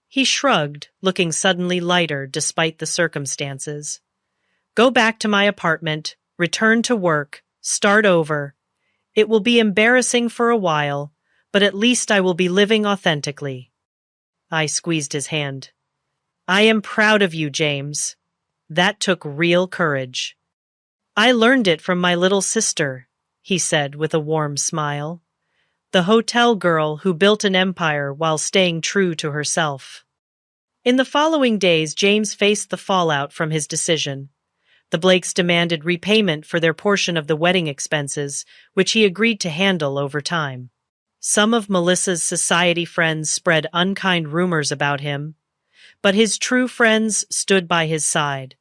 He shrugged, looking suddenly lighter despite the circumstances. "Go back to my apartment, return to work, start over. It will be embarrassing for a while, but at least I will be living authentically." I squeezed his hand. "I am proud of you, James. That took real courage." "I learned it from my little sister," he said with a warm smile. "The hotel girl who built an empire while staying true to herself." In the following days, James faced the fallout from his decision. The Blakes demanded repayment for their portion of the wedding expenses, which he agreed to handle over time. Some of Melissa's society friends spread unkind rumors about him, but his true friends stood by his side.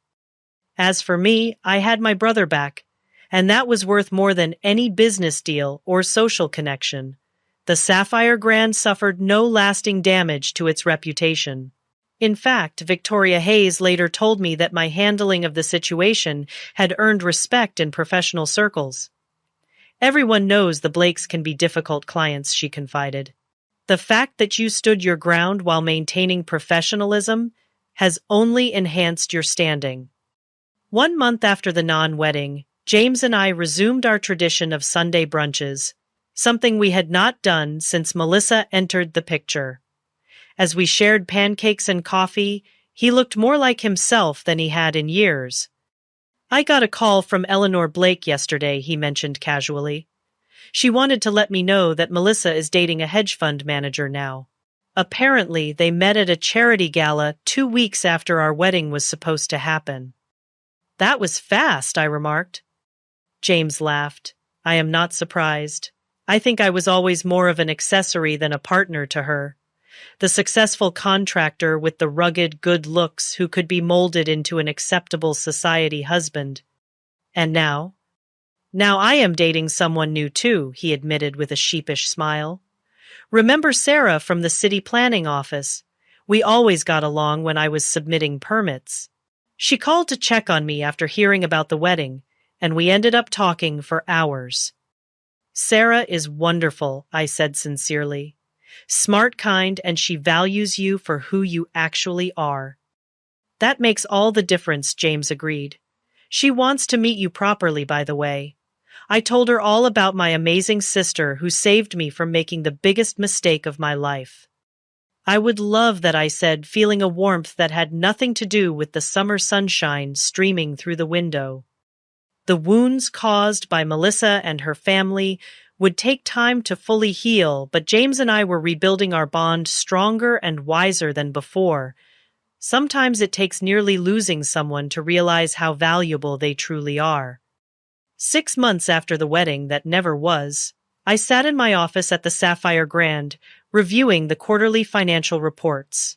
As for me, I had my brother back, and that was worth more than any business deal or social connection. The Sapphire Grand suffered no lasting damage to its reputation. In fact, Victoria Hayes later told me that my handling of the situation had earned respect in professional circles. "Everyone knows the Blakes can be difficult clients," she confided. "The fact that you stood your ground while maintaining professionalism has only enhanced your standing." 1 month after the non-wedding, James and I resumed our tradition of Sunday brunches, something we had not done since Melissa entered the picture. As we shared pancakes and coffee, he looked more like himself than he had in years. "I got a call from Eleanor Blake yesterday," he mentioned casually. "She wanted to let me know that Melissa is dating a hedge fund manager now. Apparently, they met at a charity gala 2 weeks after our wedding was supposed to happen." "That was fast," I remarked. James laughed. "I am not surprised. I think I was always more of an accessory than a partner to her. The successful contractor with the rugged good looks who could be molded into an acceptable society husband. And now? Now I am dating someone new too, he admitted with a sheepish smile. Remember Sarah from the city planning office? We always got along when I was submitting permits. She called to check on me after hearing about the wedding, and we ended up talking for hours. Sarah is wonderful, I said sincerely. Smart, kind, and she values you for who you actually are. That makes all the difference, James agreed. She wants to meet you properly, by the way. I told her all about my amazing sister who saved me from making the biggest mistake of my life. I would love that, I said, feeling a warmth that had nothing to do with the summer sunshine streaming through the window. The wounds caused by Melissa and her family would take time to fully heal, but James and I were rebuilding our bond stronger and wiser than before. Sometimes it takes nearly losing someone to realize how valuable they truly are. 6 months after the wedding that never was, I sat in my office at the Sapphire Grand, reviewing the quarterly financial reports.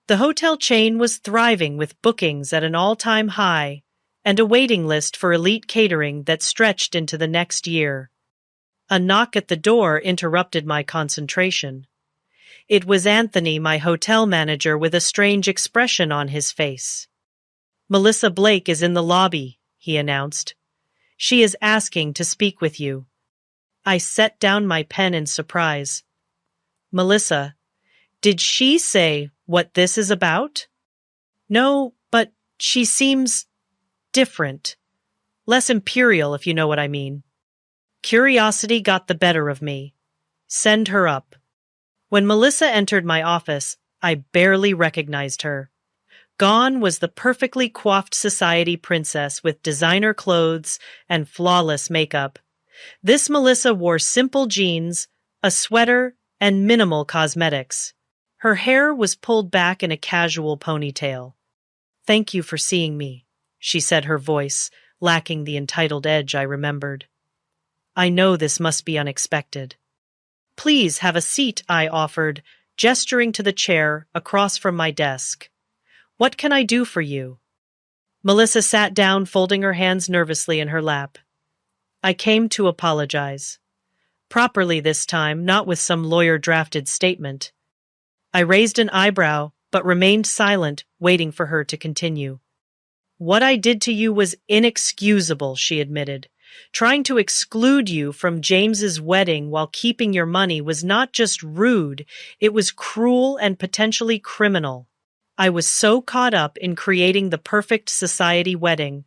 The hotel chain was thriving with bookings at an all-time high, and a waiting list for elite catering that stretched into the next year. A knock at the door interrupted my concentration. It was Anthony, my hotel manager, with a strange expression on his face. "Melissa Blake is in the lobby," he announced. "She is asking to speak with you." I set down my pen in surprise. "Melissa, did she say what this is about?" "No, but she seems different. Less imperial, if you know what I mean." Curiosity got the better of me. "Send her up." When Melissa entered my office, I barely recognized her. Gone was the perfectly coiffed society princess with designer clothes and flawless makeup. This Melissa wore simple jeans, a sweater, and minimal cosmetics. Her hair was pulled back in a casual ponytail. "Thank you for seeing me," she said, her voice lacking the entitled edge I remembered. "I know this must be unexpected." "Please have a seat," I offered, gesturing to the chair across from my desk. "What can I do for you?" Melissa sat down, folding her hands nervously in her lap. "I came to apologize. Properly this time, not with some lawyer-drafted statement." I raised an eyebrow, but remained silent, waiting for her to continue. "What I did to you was inexcusable," she admitted. "Trying to exclude you from James's wedding while keeping your money was not just rude, it was cruel and potentially criminal. I was so caught up in creating the perfect society wedding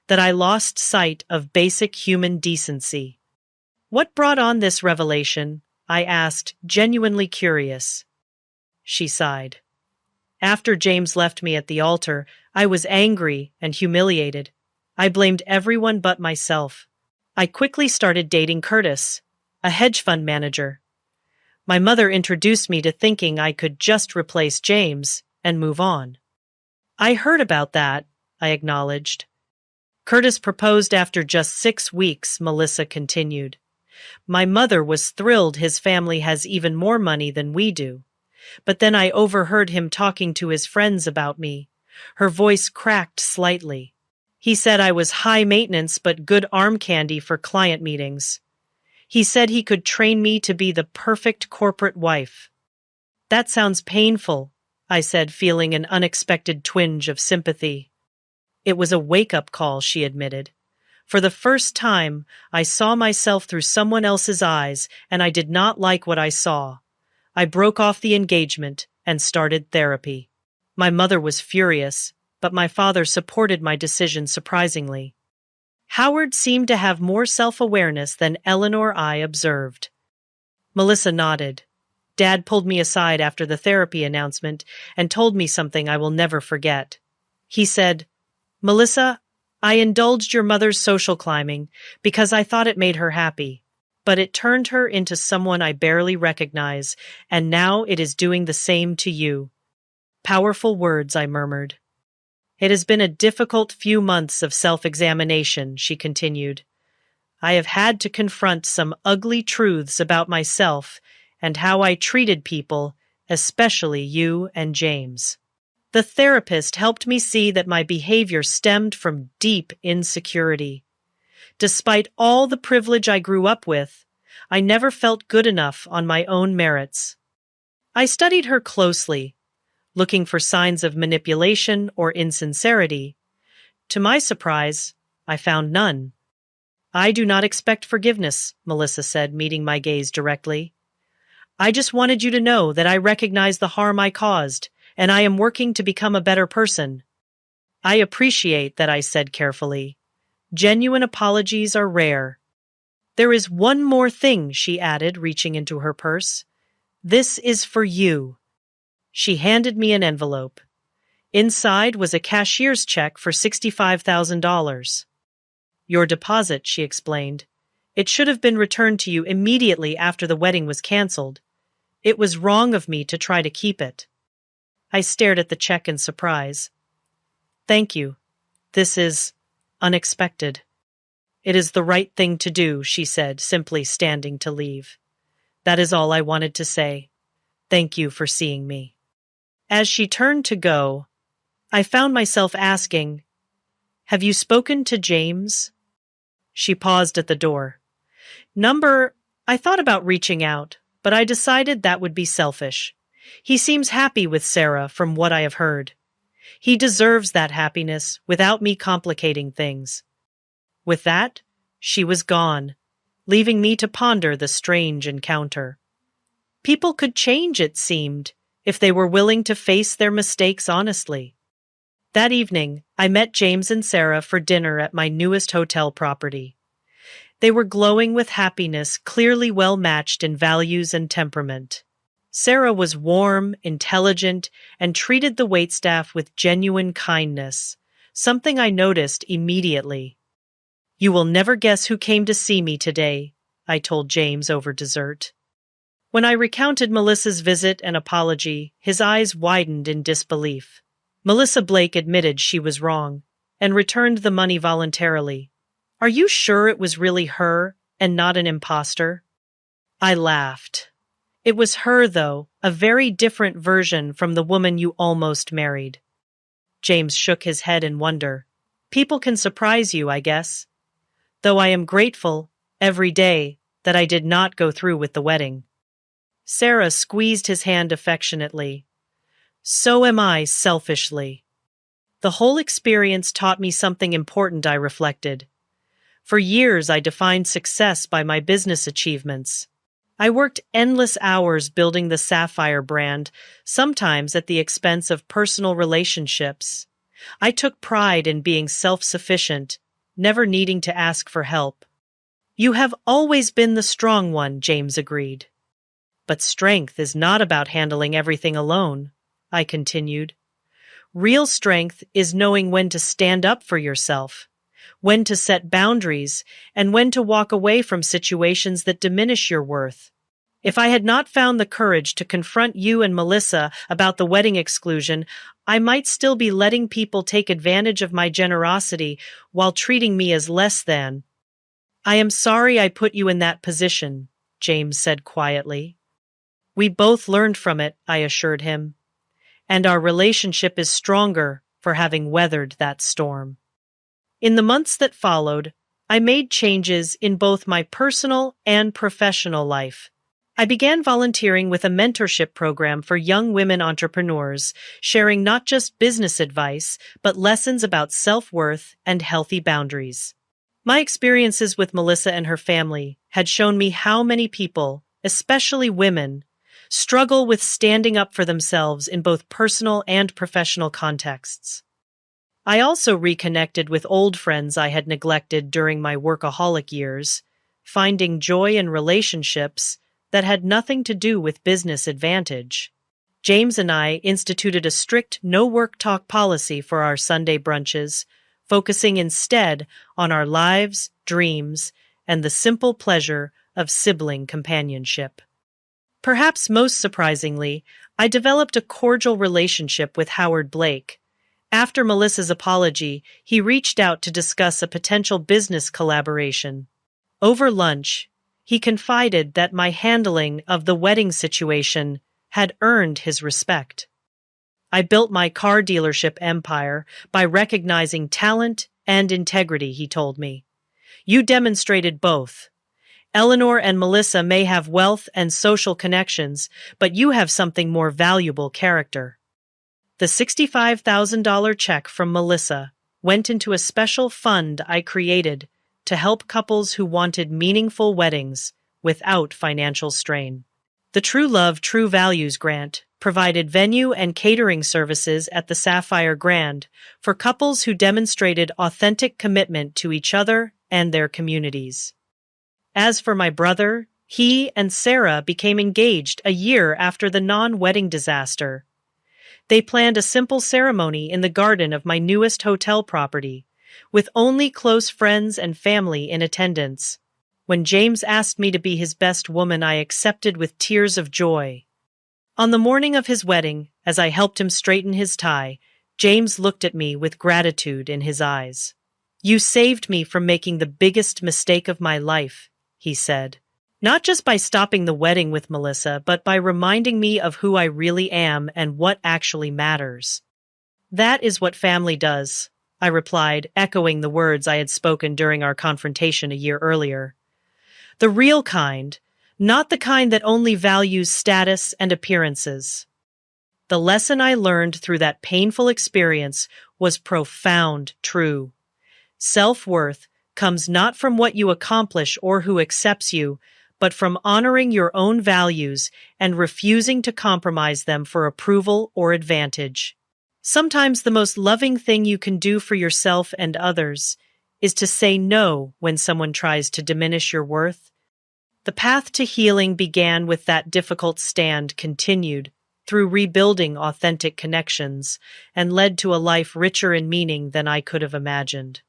that I lost sight of basic human decency." "What brought on this revelation?" I asked, genuinely curious. She sighed. "After James left me at the altar, I was angry and humiliated. I blamed everyone but myself. I quickly started dating Curtis, a hedge fund manager. My mother introduced me to thinking I could just replace James and move on." "I heard about that," I acknowledged. "Curtis proposed after just 6 weeks," Melissa continued. "My mother was thrilled his family has even more money than we do. But then I overheard him talking to his friends about me." Her voice cracked slightly. "He said I was high maintenance but good arm candy for client meetings. He said he could train me to be the perfect corporate wife." "That sounds painful," I said, feeling an unexpected twinge of sympathy. "It was a wake-up call," she admitted. "For the first time, I saw myself through someone else's eyes, and I did not like what I saw. I broke off the engagement and started therapy." My mother was furious, but my father supported my decision surprisingly. Howard seemed to have more self-awareness than Eleanor I observed. Melissa nodded. "Dad pulled me aside after the therapy announcement and told me something I will never forget. He said, 'Melissa, I indulged your mother's social climbing because I thought it made her happy. But it turned her into someone I barely recognize, and now it is doing the same to you.'" "Powerful words," I murmured. "It has been a difficult few months of self-examination," she continued. I have had to confront some ugly truths about myself and how I treated people, especially you and James. The therapist helped me see that my behavior stemmed from deep insecurity. Despite all the privilege I grew up with, I never felt good enough on my own merits. I studied her closely, looking for signs of manipulation or insincerity. To my surprise, I found none. I do not expect forgiveness, Melissa said, meeting my gaze directly. I just wanted you to know that I recognize the harm I caused, and I am working to become a better person. I appreciate that, I said carefully. Genuine apologies are rare. There is one more thing, she added, reaching into her purse. This is for you. She handed me an envelope. Inside was a cashier's check for $65,000. Your deposit, she explained. It should have been returned to you immediately after the wedding was canceled. It was wrong of me to try to keep it. I stared at the check in surprise. Thank you. This is unexpected. It is the right thing to do, she said, simply standing to leave. That is all I wanted to say. Thank you for seeing me. As she turned to go, I found myself asking, Have you spoken to James? She paused at the door. I thought about reaching out, but I decided that would be selfish. He seems happy with Sarah from what I have heard. He deserves that happiness without me complicating things. With that, she was gone, leaving me to ponder the strange encounter. People could change, it seemed, if they were willing to face their mistakes honestly. That evening, I met James and Sarah for dinner at my newest hotel property. They were glowing with happiness, clearly well matched in values and temperament. Sarah was warm, intelligent, and treated the waitstaff with genuine kindness, something I noticed immediately. You will never guess who came to see me today, I told James over dessert. When I recounted Melissa's visit and apology, his eyes widened in disbelief. Melissa Blake admitted she was wrong and returned the money voluntarily. Are you sure it was really her and not an imposter? I laughed. It was her, though, a very different version from the woman you almost married. James shook his head in wonder. People can surprise you, I guess. Though I am grateful, every day, that I did not go through with the wedding. Sarah squeezed his hand affectionately. So am I, selfishly. The whole experience taught me something important, I reflected. For years, I defined success by my business achievements. I worked endless hours building the Sapphire brand, sometimes at the expense of personal relationships. I took pride in being self-sufficient, never needing to ask for help. You have always been the strong one, James agreed. But strength is not about handling everything alone, I continued. Real strength is knowing when to stand up for yourself, when to set boundaries, and when to walk away from situations that diminish your worth. If I had not found the courage to confront you and Melissa about the wedding exclusion, I might still be letting people take advantage of my generosity while treating me as less than. I am sorry I put you in that position, James said quietly. We both learned from it, I assured him. And our relationship is stronger for having weathered that storm. In the months that followed, I made changes in both my personal and professional life. I began volunteering with a mentorship program for young women entrepreneurs, sharing not just business advice, but lessons about self-worth and healthy boundaries. My experiences with Melissa and her family had shown me how many people, especially women, struggle with standing up for themselves in both personal and professional contexts. I also reconnected with old friends I had neglected during my workaholic years, finding joy in relationships that had nothing to do with business advantage. James and I instituted a strict no-work talk policy for our Sunday brunches, focusing instead on our lives, dreams, and the simple pleasure of sibling companionship. Perhaps most surprisingly, I developed a cordial relationship with Howard Blake. After Melissa's apology, he reached out to discuss a potential business collaboration. Over lunch, he confided that my handling of the wedding situation had earned his respect. I built my car dealership empire by recognizing talent and integrity, he told me. You demonstrated both. Eleanor and Melissa may have wealth and social connections, but you have something more valuable: character. The $65,000 check from Melissa went into a special fund I created to help couples who wanted meaningful weddings without financial strain. The True Love, True Values grant provided venue and catering services at the Sapphire Grand for couples who demonstrated authentic commitment to each other and their communities. As for my brother, he and Sarah became engaged a year after the non-wedding disaster. They planned a simple ceremony in the garden of my newest hotel property, with only close friends and family in attendance. When James asked me to be his best woman, I accepted with tears of joy. On the morning of his wedding, as I helped him straighten his tie, James looked at me with gratitude in his eyes. "You saved me from making the biggest mistake of my life," he said. "Not just by stopping the wedding with Melissa, but by reminding me of who I really am and what actually matters." "That is what family does," I replied, echoing the words I had spoken during our confrontation a year earlier. "The real kind, not the kind that only values status and appearances." The lesson I learned through that painful experience was profound, true. Self-worth comes not from what you accomplish or who accepts you, but from honoring your own values and refusing to compromise them for approval or advantage. Sometimes the most loving thing you can do for yourself and others is to say no when someone tries to diminish your worth. The path to healing began with that difficult stand, continued through rebuilding authentic connections, and led to a life richer in meaning than I could have imagined.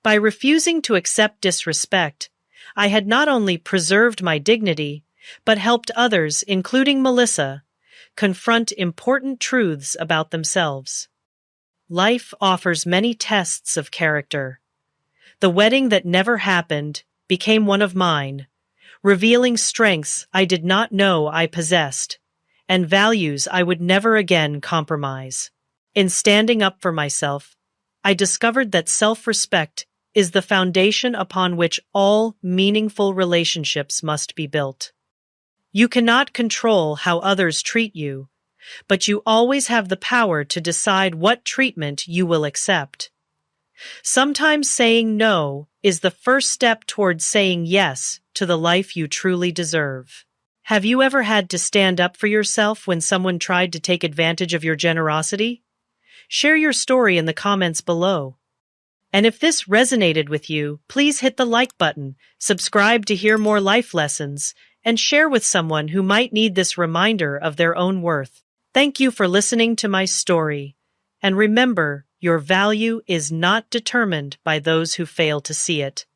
By refusing to accept disrespect, I had not only preserved my dignity, but helped others, including Melissa, confront important truths about themselves. Life offers many tests of character. The wedding that never happened became one of mine, revealing strengths I did not know I possessed, and values I would never again compromise. In standing up for myself, I discovered that self-respect is the foundation upon which all meaningful relationships must be built. You cannot control how others treat you, but you always have the power to decide what treatment you will accept. Sometimes saying no is the first step towards saying yes to the life you truly deserve. Have you ever had to stand up for yourself when someone tried to take advantage of your generosity? Share your story in the comments below. And if this resonated with you, please hit the like button, subscribe to hear more life lessons, and share with someone who might need this reminder of their own worth. Thank you for listening to my story. And remember, your value is not determined by those who fail to see it.